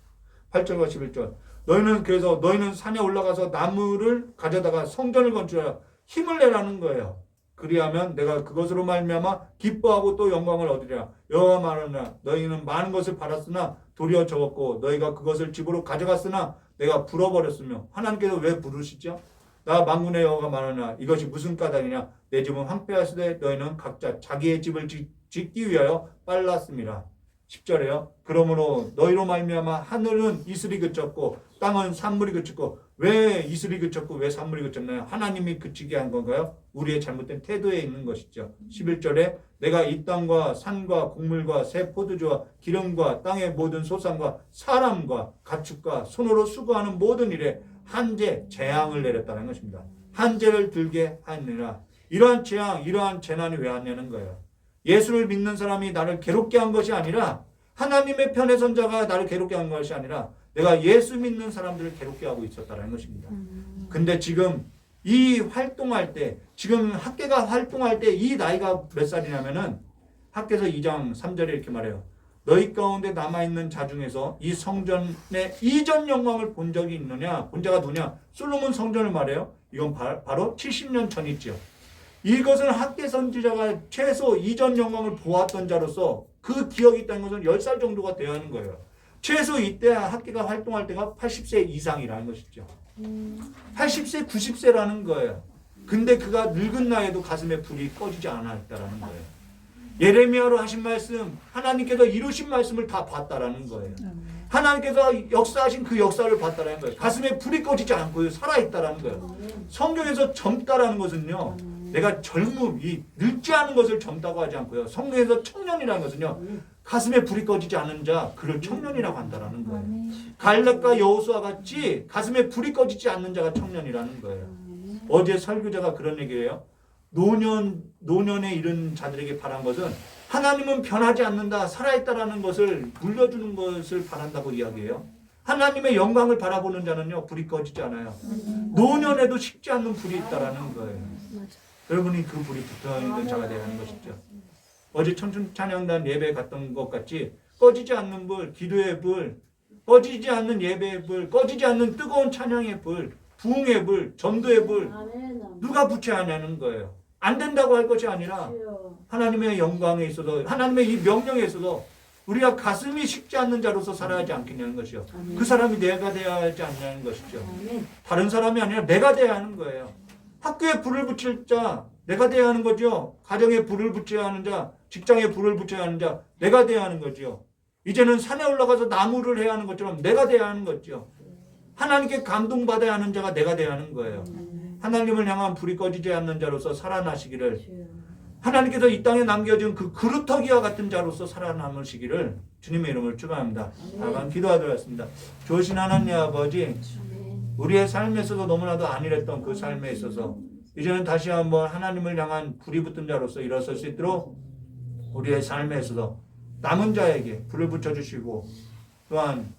8절과 11절. 너희는 산에 올라가서 나무를 가져다가 성전을 건축하라. 힘을 내라는 거예요. 그리하면 내가 그것으로 말미암아 기뻐하고 또 영광을 얻으리라. 여호와 말하노라. 너희는 많은 것을 받았으나 도리어 적었고 너희가 그것을 집으로 가져갔으나 내가 불어버렸으며. 하나님께서 왜 부르시죠? 나 만군의 여호와가 말하노라. 이것이 무슨 까닭이냐? 내 집은 황폐하시되 너희는 각자 자기의 집을 짓기 위하여 빨랐습니다. 10절에요. 그러므로 너희로 말미암아 하늘은 이슬이 그쳤고 땅은 산물이 그쳤고. 왜 이슬이 그쳤고 왜 산물이 그쳤나요? 하나님이 그치게 한 건가요? 우리의 잘못된 태도에 있는 것이죠. 11절에 내가 이 땅과 산과 곡물과 새 포도주와 기름과 땅의 모든 소산과 사람과 가축과 손으로 수고하는 모든 일에 한재 재앙을 내렸다는 것입니다. 한재를 들게 하느니라. 이러한 재앙, 이러한 재난이 왜 왔냐는 거예요. 예수를 믿는 사람이 나를 괴롭게 한 것이 아니라, 하나님의 편에 선 자가 나를 괴롭게 한 것이 아니라 내가 예수 믿는 사람들을 괴롭게 하고 있었다는 것입니다. 근데 지금 이 활동할 때, 지금 학계가 활동할 때 이 나이가 몇 살이냐면은 학계서 2장 3절에 이렇게 말해요. 너희 가운데 남아있는 자 중에서 이 성전의 이전 영광을 본 적이 있느냐? 본 자가 누구냐? 솔로몬 성전을 말해요. 이건 바로 70년 전이죠. 이것은 학계 선지자가 최소 이전 영광을 보았던 자로서 그 기억이 있다는 것은 10살 정도가 되어야 하는 거예요. 최소 이때 학계가 활동할 때가 80세 이상이라는 것이죠. 80세, 90세라는 거예요. 근데 그가 늙은 나이에도 가슴에 불이 꺼지지 않았다라는 거예요. 예레미야로 하신 말씀, 하나님께서 이루신 말씀을 다 봤다라는 거예요. 하나님께서 역사하신 그 역사를 봤다라는 거예요. 가슴에 불이 꺼지지 않고 살아있다라는 거예요. 성경에서 젊다라는 것은요, 내가 젊음, 이 늙지 않은 것을 젊다고 하지 않고요. 성경에서 청년이라는 것은요, 가슴에 불이 꺼지지 않은 자, 그를 청년이라고 한다라는 거예요. 갈렙과 여호수아 같이 가슴에 불이 꺼지지 않는 자가 청년이라는 거예요. 어제 설교자가 그런 얘기예요. 노년에 이른 자들에게 바란 것은 하나님은 변하지 않는다, 살아있다라는 것을 물려주는 것을 바란다고 이야기해요. 하나님의 영광을 바라보는 자는요, 불이 꺼지지 않아요. 노년에도 식지 않는 불이 있다라는 거예요. 여러분이 그 불이 붙어있는 자가 되야 하는 것이죠. 어제 청춘 찬양단 예배 갔던 것 같이 꺼지지 않는 불, 기도의 불, 꺼지지 않는 예배의 불, 꺼지지 않는 뜨거운 찬양의 불, 부흥의 불, 전도의 불, 누가 붙여야 하냐는 거예요. 안 된다고 할 것이 아니라 하나님의 영광에 있어서, 하나님의 이 명령에 있어서 우리가 가슴이 식지 않는 자로서 살아야 하지 않겠냐는 것이죠. 그 사람이 내가 되어야 하지 않냐는 것이죠. 다른 사람이 아니라 내가 되어야 하는 거예요. 학교에 불을 붙일 자, 내가 되어야 하는 거죠. 가정에 불을 붙여야 하는 자, 직장에 불을 붙여야 하는 자, 내가 되어야 하는 거죠. 이제는 산에 올라가서 나무를 해야 하는 것처럼 내가 되어야 하는 거죠. 하나님께 감동받아야 하는 자가 내가 되어야 하는 거예요. 하나님을 향한 불이 꺼지지 않는 자로서 살아나시기를, 하나님께서 이 땅에 남겨준 그 그루터기와 같은 자로서 살아남으시기를 주님의 이름을 축원합니다. 다만 기도하도록 좋으신 하나님 아버지, 우리의 삶에 있어서 너무나도 안일했던 그 삶에 있어서 이제는 다시 한번 하나님을 향한 불이 붙은 자로서 일어설 수 있도록 우리의 삶에 있어서 남은 자에게 불을 붙여주시고, 또한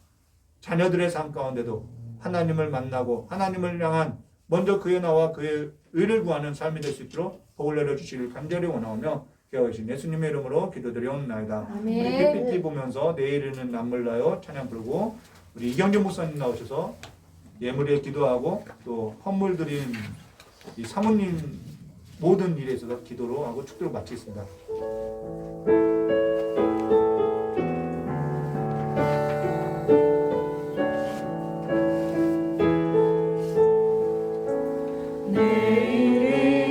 자녀들의 삶 가운데도 하나님을 만나고 하나님을 향한 먼저 그의 나와 그의 의를 구하는 삶이 될 수 있도록 복을 내려주시길 간절히 원하오며 깨어신 예수님의 이름으로 기도드리옵나이다. 우리 PPT 보면서 내일은 남물나요 찬양 부르고, 우리 이경재 목사님 나오셔서 예물에 기도하고 또 헌물 드린 이 사모님 모든 일에 있어서 기도로 하고 축도로 마치겠습니다.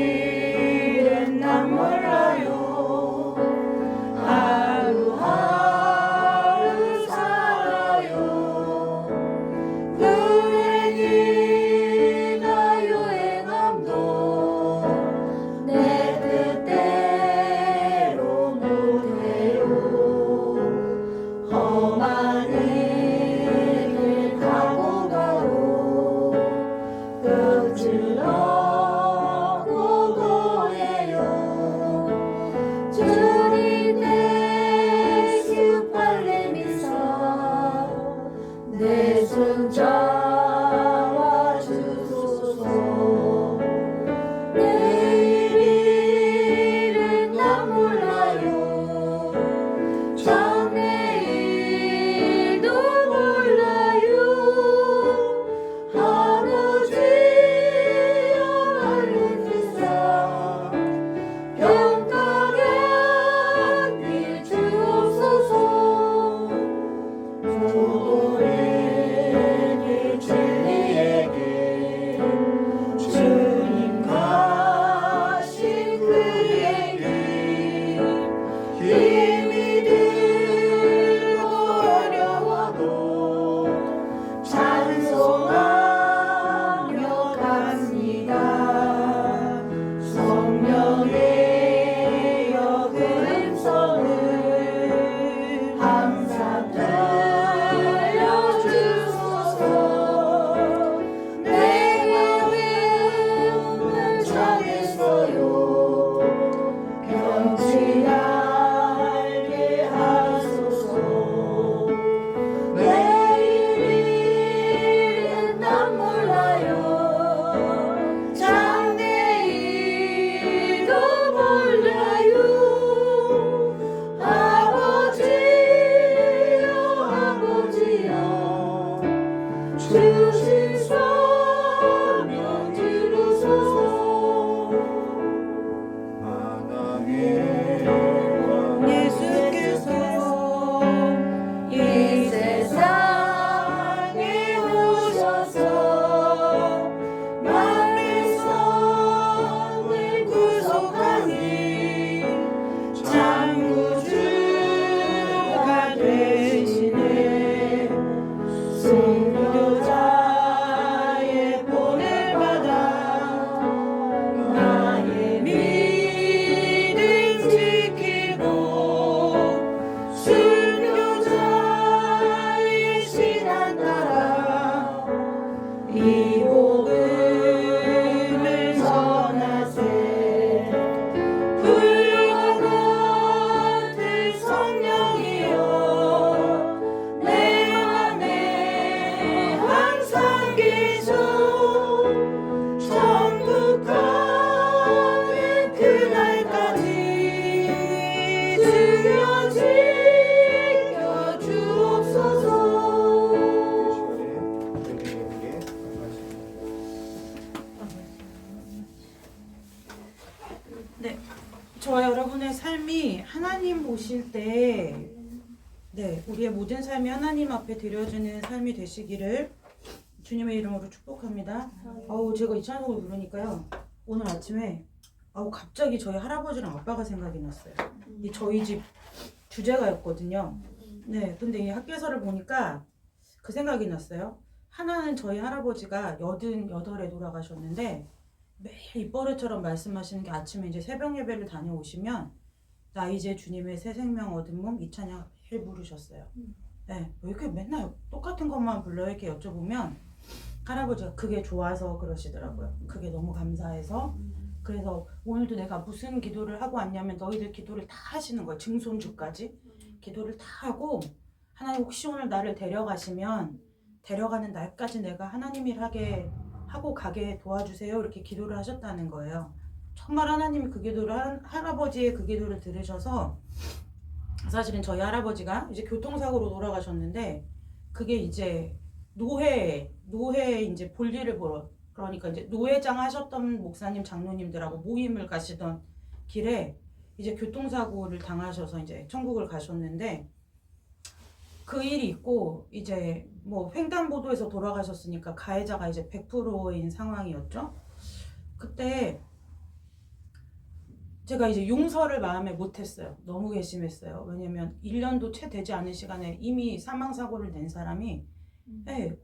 내일은 난 몰라요. 하루하루 살아요. 여행이나 여행함도 내 뜻대로 못해요. 험한 길 가고 가도 끝을 얻고 보내요. 주님 대신 발레미사 내 손 잡아 주소서. 내일은 난 몰라요. 장래일도 몰라요. 아버지여 하늘에서 평강의 길 주옵소서. 조고의 길 진리의 길 주님 가신 그의 길 힘이 들고 어려워도 찬송하며 갑니다. 성령의 음성을 항상 들려주소서. 내 마음을 정했어요. 변치 않게 하소서. 내일은 난 몰라요. 장래일도 몰라요. 아버지여 아버지여 주신 사명 들으소서. 만왕의 왕 예수께서 이 세상에 오셔서 만민성을 구속하니 창조주가 되시네. 이 복음을 전하세. 불과 같은 성령이여 내 안에 항상 계셔. 천국 가는 그날까지 주여 지켜 주옵소서. 이 시간에 우리에게 말씀입니다. 네, 저와 여러분의 삶이 하나님 보실 때, 네, 우리의 모든 삶이 하나님 앞에 드려지는 삶이 되시기를 주님의 이름으로 축복합니다. 제가 이 찬송을 부르니까요, 오늘 아침에 갑자기 저희 할아버지랑 아빠가 생각이 났어요. 이 저희 집 주제가였거든요. 네, 근데 이 학교에서를 보니까 그 생각이 났어요. 하나는 저희 할아버지가 88에 돌아가셨는데 매일 입버릇처럼 말씀하시는 게 아침에 이제 새벽 예배를 다녀오시면 나 이제 주님의 새 생명 얻은 몸 이 찬양 매일 부르셨어요. 네, 왜 이렇게 맨날 똑같은 것만 불러요? 이렇게 여쭤보면 할아버지가 그게 좋아서 그러시더라고요. 그게 너무 감사해서. 그래서 오늘도 내가 무슨 기도를 하고 왔냐면 너희들 기도를 다 하시는 거예요. 증손주까지 기도를 다 하고 하나님 혹시 오늘 나를 데려가시면 데려가는 날까지 내가 하나님 일 하게 하고 가게 도와주세요. 이렇게 기도를 하셨다는 거예요. 정말 하나님이 그 기도를 할아버지의 그 기도를 들으셔서 사실은 저희 할아버지가 이제 교통사고로 돌아가셨는데 그게 이제 노회 이제 볼일을 보러 그러니까 이제 노회장 하셨던 목사님 장로님들하고 모임을 가시던 길에 이제 교통사고를 당하셔서 이제 천국을 가셨는데 그 일이 있고 이제 뭐 횡단보도에서 돌아가셨으니까 가해자가 이제 100%인 상황이었죠. 그때 제가 이제 용서를 마음에 못했어요. 너무 괘씸했어요. 왜냐면 1년도 채 되지 않은 시간에 이미 사망사고를 낸 사람이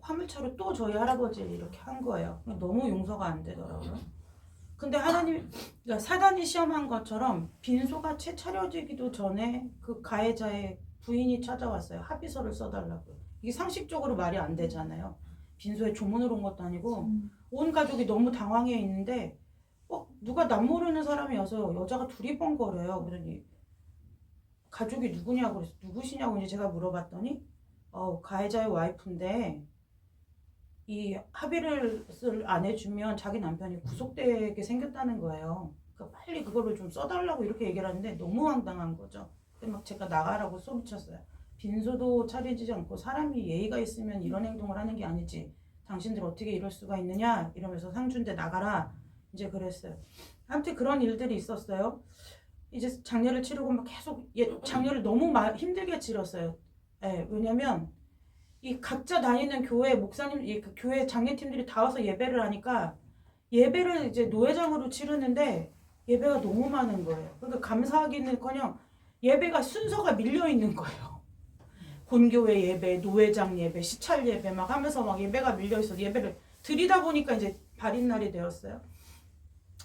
화물차로 또 저희 할아버지를 이렇게 한 거예요. 너무 용서가 안 되더라고요. 근데 하나님, 그러니까 사단이 시험한 것처럼 빈소가 채 차려지기도 전에 그 가해자의 부인이 찾아왔어요. 합의서를 써달라고요. 이게 상식적으로 말이 안 되잖아요. 빈소에 조문을 온 것도 아니고 온 가족이 너무 당황해 있는데 누가 남 모르는 사람이 와서 여자가 두리번거려요. 그러니 가족이 누구냐고 그래서 누구시냐고 이제 제가 물어봤더니 가해자의 와이프인데 이 합의를 안 해주면 자기 남편이 구속되게 생겼다는 거예요. 그러니까 빨리 그거를 좀 써달라고 이렇게 얘기를 하는데 너무 황당한 거죠. 근데 막 제가 나가라고 소리쳤어요. 빈소도 차려지지 않고 사람이 예의가 있으면 이런 행동을 하는 게 아니지. 당신들 어떻게 이럴 수가 있느냐 이러면서 상주인데 나가라 이제 그랬어요. 아무튼 그런 일들이 있었어요. 이제 장례를 치르고 막 계속 장례를 너무 힘들게 치렀어요. 왜냐면 이 각자 다니는 교회 목사님, 그 교회 장례팀들이 다 와서 예배를 하니까 예배를 이제 노회장으로 치르는데 예배가 너무 많은 거예요. 그러니까 감사하기는커녕 예배가 순서가 밀려 있는 거예요. 본교회 예배, 노회장 예배, 시찰 예배 막 하면서 막 예배가 밀려 있어. 예배를 드리다 보니까 이제 발인 날이 되었어요.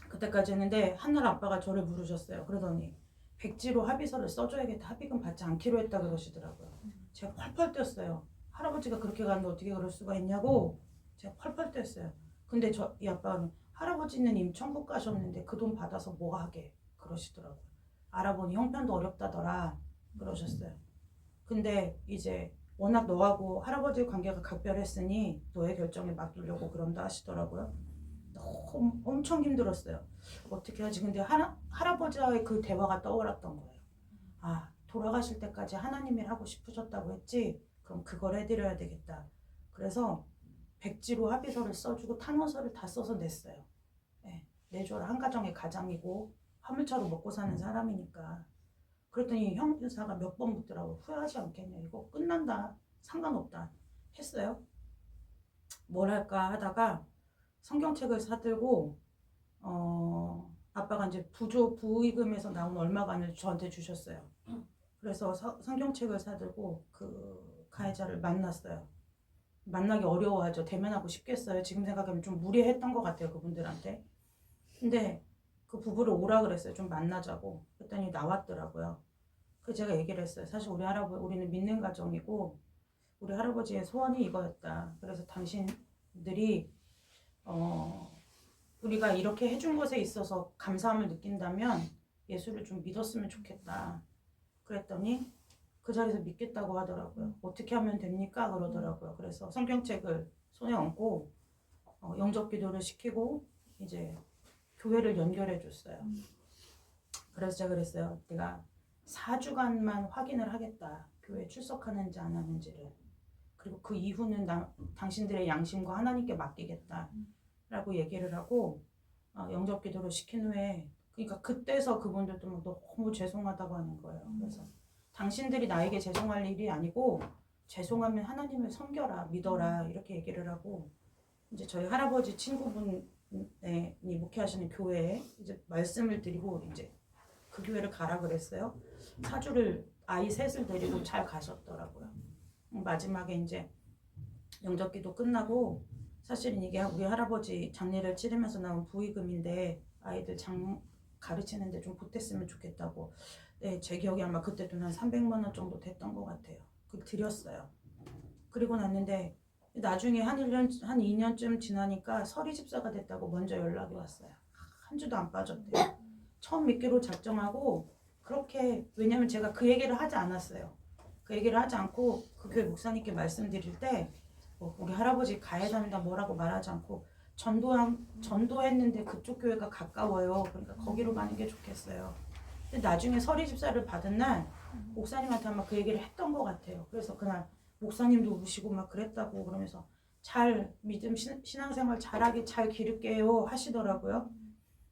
그때까지 했는데 한날 아빠가 저를 부르셨어요. 그러더니 백지로 합의서를 써줘야겠다. 합의금 받지 않기로 했다 그러시더라고요. 제가 펄펄 뛰었어요. 할아버지가 그렇게 가는데 어떻게 그럴 수가 있냐고 제가 펄펄 뛰었어요. 근데 이 아빠는 할아버지는 이미 천국 가셨는데 그 돈 받아서 뭐 하게 그러시더라고요. 알아보니 형편도 어렵다더라 그러셨어요. 근데 이제 워낙 너하고 할아버지 관계가 각별했으니 너의 결정에 맡기려고 그런다 하시더라고요. 너무 엄청 힘들었어요. 어떻게 하지? 근데 할아버지와의 그 대화가 떠올랐던 거예요. 돌아가실 때까지 하나님 일 하고 싶으셨다고 했지? 그럼 그걸 해드려야 되겠다. 그래서 백지로 합의서를 써주고 탄원서를 다 써서 냈어요. 내줘라. 한 가정의 가장이고 화물차로 먹고 사는 사람이니까. 그랬더니 형사가 몇 번 묻더라고. 후회하지 않겠냐. 이거 끝난다. 상관없다. 했어요. 뭘 할까 하다가 성경책을 사들고 아빠가 이제 부의금에서 나온 얼마간을 저한테 주셨어요. 그래서 성경책을 사들고 그 가해자를 만났어요. 만나기 어려워하죠. 대면하고 싶겠어요. 지금 생각하면 좀 무리했던 것 같아요. 그분들한테. 근데 그 부부를 오라 그랬어요. 좀 만나자고. 그랬더니 나왔더라고요. 그래서 제가 얘기를 했어요. 사실 우리는 믿는 가정이고 우리 할아버지의 소원이 이거였다. 그래서 당신들이 우리가 이렇게 해준 것에 있어서 감사함을 느낀다면 예수를 좀 믿었으면 좋겠다. 그랬더니 그 자리에서 믿겠다고 하더라고요. 어떻게 하면 됩니까? 그러더라고요. 그래서 성경책을 손에 얹고 영접 기도를 시키고 이제 교회를 연결해 줬어요. 그래서 제가 그랬어요. 내가 4주간만 확인을 하겠다. 교회 출석하는지 안 하는지를. 그리고 그 이후는 당신들의 양심과 하나님께 맡기겠다. 라고 얘기를 하고 영접 기도를 시킨 후에 그러니까 그때서 그분들도 막 너무 죄송하다고 하는 거예요. 그래서 당신들이 나에게 죄송할 일이 아니고 죄송하면 하나님을 섬겨라, 믿어라 이렇게 얘기를 하고 이제 저희 할아버지 친구분이 목회하시는 교회에 이제 말씀을 드리고 이제 그 교회를 가라 그랬어요. 4주를 아이 셋을 데리고 잘 가셨더라고요. 마지막에 이제 영접기도 끝나고 사실은 이게 우리 할아버지 장례를 치르면서 나온 부의금인데 아이들 가르치는데 좀 보탰으면 좋겠다고. 네, 제 기억에 아마 그때 돈 한 300만 원 정도 됐던 것 같아요. 그 드렸어요. 그리고 났는데 나중에 한 2년쯤 지나니까 서리 집사가 됐다고 먼저 연락이 왔어요. 한 주도 안 빠졌대요. 처음 믿기로 작정하고 그렇게 왜냐면 제가 그 얘기를 하지 않았어요. 그 얘기를 하지 않고 그 교회 목사님께 말씀드릴 때 우리 할아버지 가야 된다 뭐라고 말하지 않고 전도했는데 그쪽 교회가 가까워요. 그러니까 거기로 가는 게 좋겠어요. 근데 나중에 서리 집사를 받은 날 목사님한테 아마 그 얘기를 했던 것 같아요. 그래서 그날 목사님도 우시고 막 그랬다고 그러면서 잘 믿음 신앙생활 잘하게 잘 기를게요 하시더라고요.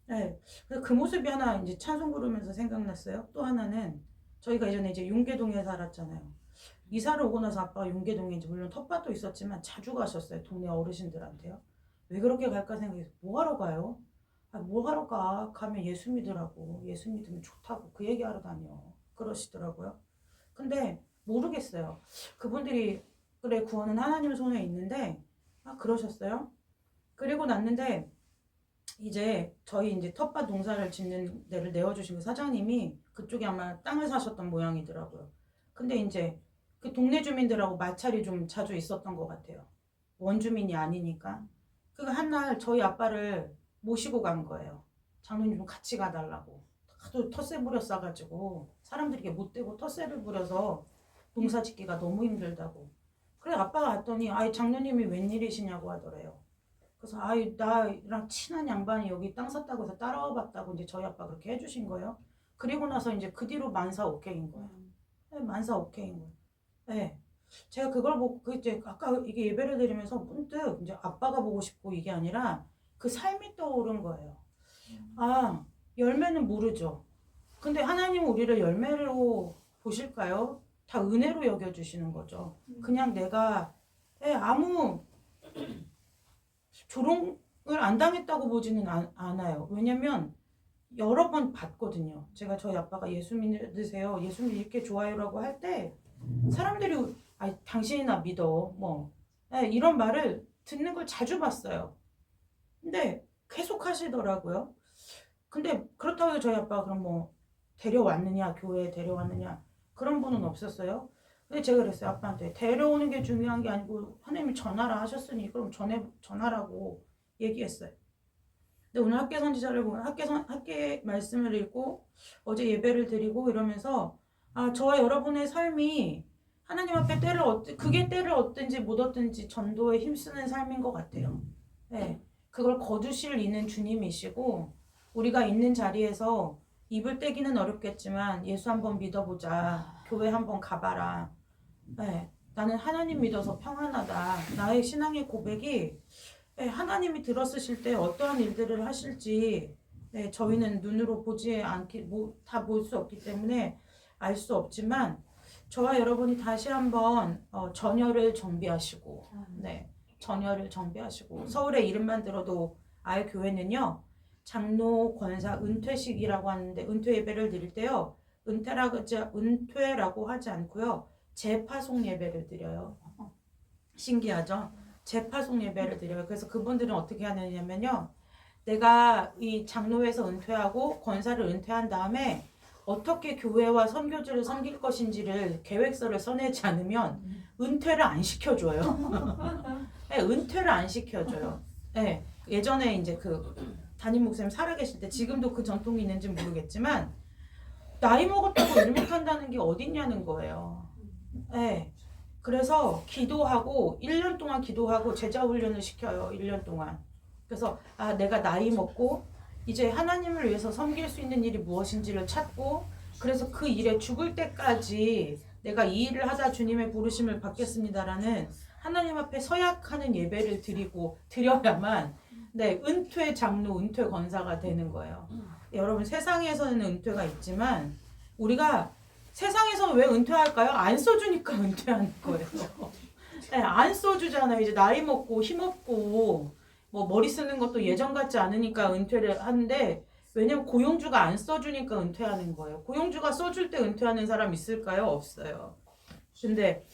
네, 그래서 그 모습이 하나 이제 찬송 부르면서 생각났어요. 또 하나는 저희가 예전에 이제 윤계동에 살았잖아요. 이사를 오고 나서 아빠가 윤계동에 이제 물론 텃밭도 있었지만 자주 가셨어요. 동네 어르신들한테요. 왜 그렇게 갈까 생각해서 뭐 하러 가요? 뭐 하러 가? 가면 예수 믿으라고. 예수 믿으면 좋다고. 그 얘기하러 다녀. 그러시더라고요. 근데 모르겠어요. 그분들이 그래 구원은 하나님 손에 있는데 그러셨어요. 그리고 났는데 이제 저희 이제 텃밭 농사를 짓는 데를 내어주신 그 사장님이 그쪽에 아마 땅을 사셨던 모양이더라고요. 근데 이제 그 동네 주민들하고 마찰이 좀 자주 있었던 것 같아요. 원주민이 아니니까. 그 한날 저희 아빠를 모시고 간 거예요. 장로님 좀 같이 가달라고. 하도 텃세 부려 싸가지고 사람들에게 못되고 텃세를 부려서 농사 짓기가 너무 힘들다고. 그래 아빠가 왔더니 장로님이 웬일이시냐고 하더래요. 그래서 나랑 친한 양반이 여기 땅 샀다고 해서 따라와 봤다고 이제 저희 아빠 그렇게 해주신 거예요. 그리고 나서 이제 그 뒤로 만사 오케이인 거예요. 네, 만사 오케이인 거예요. 네. 제가 그걸 보고 이제 아까 이게 예배를 드리면서 문득 이제 아빠가 보고 싶고 이게 아니라 그 삶이 떠오른 거예요. 열매는 모르죠. 근데 하나님은 우리를 열매로 보실까요? 다 은혜로 여겨주시는 거죠. 그냥 내가 아무 조롱을 안 당했다고 보지는 않아요. 왜냐면 여러 번 봤거든요. 제가 저희 아빠가 예수 믿으세요. 예수 믿게 좋아요라고 할 때 사람들이 당신이나 믿어 뭐 이런 말을 듣는 걸 자주 봤어요. 근데 계속 하시더라고요. 근데 그렇다고 해서 저희 아빠가 그럼 뭐 데려왔느냐 교회에 데려왔느냐 그런 분은 없었어요. 근데 제가 그랬어요. 아빠한테 데려오는 게 중요한 게 아니고 하나님이 전하라 하셨으니 그럼 전하라고 얘기했어요. 근데 오늘 학계 선지자를 보면 학계 말씀을 읽고 어제 예배를 드리고 이러면서 저와 여러분의 삶이 하나님 앞에 그게 때를 얻든지 못 얻든지 전도에 힘쓰는 삶인 것 같아요. 네, 그걸 거두실 이는 주님이시고 우리가 있는 자리에서 입을 떼기는 어렵겠지만 예수 한번 믿어보자. 교회 한번 가봐라. 네, 나는 하나님 믿어서 평안하다. 나의 신앙의 고백이 하나님이 들었으실 때 어떠한 일들을 하실지 저희는 눈으로 보지 않기 다 볼 수 없기 때문에 알 수 없지만 저와 여러분이 다시 한번 전열을 정비하시고 전열을 정비하시고 서울에 이름만 들어도 알 교회는요 장로 권사 은퇴식이라고 하는데 은퇴 예배를 드릴 때요 은퇴라고 하지 않고요 재파송 예배를 드려요. 신기하죠? 재파송 예배를 드려요. 그래서 그분들은 어떻게 하느냐면요 내가 이 장로에서 은퇴하고 권사를 은퇴한 다음에 어떻게 교회와 선교지를 섬길 것인지를 계획서를 써내지 않으면 은퇴를 안 시켜줘요. 네, 은퇴를 안 시켜줘요. 네, 예전에 이제 그 담임 목사님 살아계실 때 지금도 그 전통이 있는지 모르겠지만 나이 먹었다고 일 못한다는 게 어딨냐는 거예요. 네. 그래서 기도하고 1년 동안 기도하고 제자 훈련을 시켜요. 1년 동안. 그래서 내가 나이 먹고 이제 하나님을 위해서 섬길 수 있는 일이 무엇인지를 찾고 그래서 그 일에 죽을 때까지 내가 이 일을 하다 주님의 부르심을 받겠습니다라는 하나님 앞에 서약하는 예배를 드려야만 은퇴 장로, 은퇴 권사가 되는 거예요. 여러분 세상에서는 은퇴가 있지만 우리가 세상에서는 왜 은퇴할까요? 안 써주니까 은퇴하는 거예요. 네, 안 써주잖아요. 이제 나이 먹고 힘없고 뭐 머리 쓰는 것도 예전 같지 않으니까 은퇴를 하는데 왜냐면 고용주가 안 써주니까 은퇴하는 거예요. 고용주가 써줄 때 은퇴하는 사람 있을까요? 없어요. 근데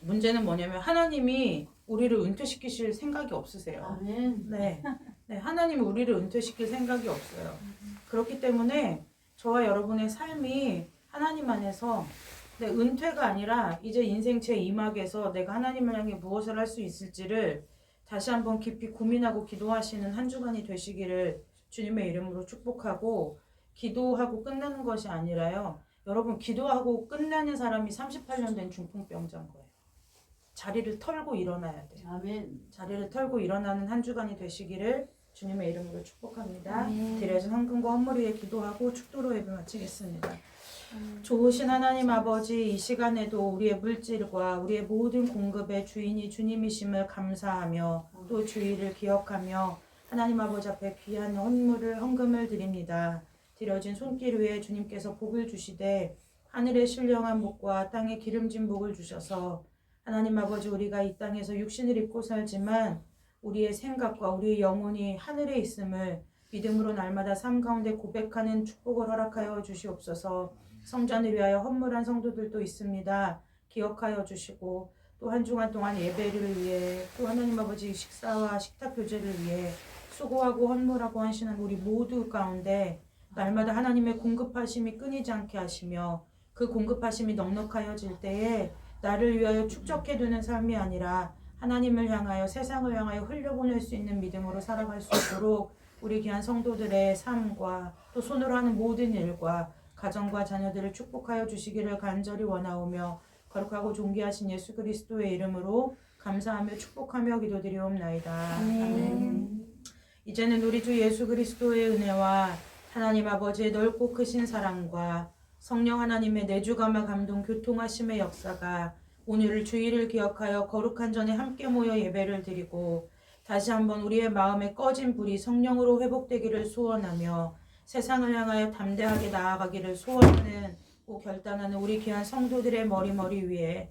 문제는 뭐냐면 하나님이 우리를 은퇴시키실 생각이 없으세요. 아멘. 네, 하나님이 우리를 은퇴시킬 생각이 없어요. 그렇기 때문에 저와 여러분의 삶이 하나님 안에서 은퇴가 아니라 이제 인생 제2막에서 내가 하나님을 향해 무엇을 할 수 있을지를 다시 한번 깊이 고민하고 기도하시는 한 주간이 되시기를 주님의 이름으로 축복하고 기도하고 끝나는 것이 아니라요. 여러분 기도하고 끝나는 사람이 38년 된 중풍병자인 거예요. 자리를 털고 일어나야 돼요. 아멘. 자리를 털고 일어나는 한 주간이 되시기를 주님의 이름으로 축복합니다. 아멘. 드려진 헌금과 헌물 위에 기도하고 축도로 예배 마치겠습니다. 좋으신 하나님 아버지 이 시간에도 우리의 물질과 우리의 모든 공급의 주인이 주님이심을 감사하며 또 주의를 기억하며 하나님 아버지 앞에 귀한 헌금을 드립니다. 드려진 손길 위에 주님께서 복을 주시되 하늘의 신령한 복과 땅의 기름진 복을 주셔서 하나님 아버지 우리가 이 땅에서 육신을 입고 살지만 우리의 생각과 우리의 영혼이 하늘에 있음을 믿음으로 날마다 삶 가운데 고백하는 축복을 허락하여 주시옵소서. 성전을 위하여 헌물한 성도들도 있습니다. 기억하여 주시고 또 한 주간 동안 예배를 위해 또 하나님 아버지 식사와 식탁 교제를 위해 수고하고 헌물하고 하시는 우리 모두 가운데 날마다 하나님의 공급하심이 끊이지 않게 하시며 그 공급하심이 넉넉하여질 때에 나를 위하여 축적해두는 삶이 아니라 하나님을 향하여 세상을 향하여 흘려보낼 수 있는 믿음으로 살아갈 수 있도록 우리 귀한 성도들의 삶과 또 손으로 하는 모든 일과 가정과 자녀들을 축복하여 주시기를 간절히 원하오며 거룩하고 존귀하신 예수 그리스도의 이름으로 감사하며 축복하며 기도드리옵나이다. 아멘. 이제는 우리 주 예수 그리스도의 은혜와 하나님 아버지의 넓고 크신 사랑과 성령 하나님의 내주감화 감동 교통하심의 역사가 오늘을 주일을 기억하여 거룩한 전에 함께 모여 예배를 드리고 다시 한번 우리의 마음에 꺼진 불이 성령으로 회복되기를 소원하며 세상을 향하여 담대하게 나아가기를 소원하는 결단하는 우리 귀한 성도들의 머리 위에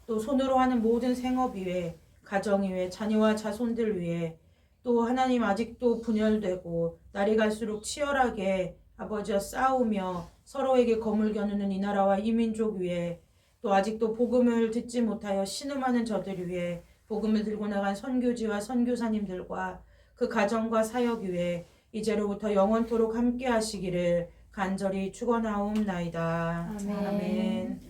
또 손으로 하는 모든 생업 위에 가정 위에 자녀와 자손들 위에 또 하나님 아직도 분열되고 날이 갈수록 치열하게 아버지와 싸우며 서로에게 검을 겨누는 이 나라와 이 민족 위에 또 아직도 복음을 듣지 못하여 신음하는 저들 위에 복음을 들고 나간 선교지와 선교사님들과 그 가정과 사역 위에 이제로부터 영원토록 함께 하시기를 간절히 축원하옵나이다. 아멘. 아멘.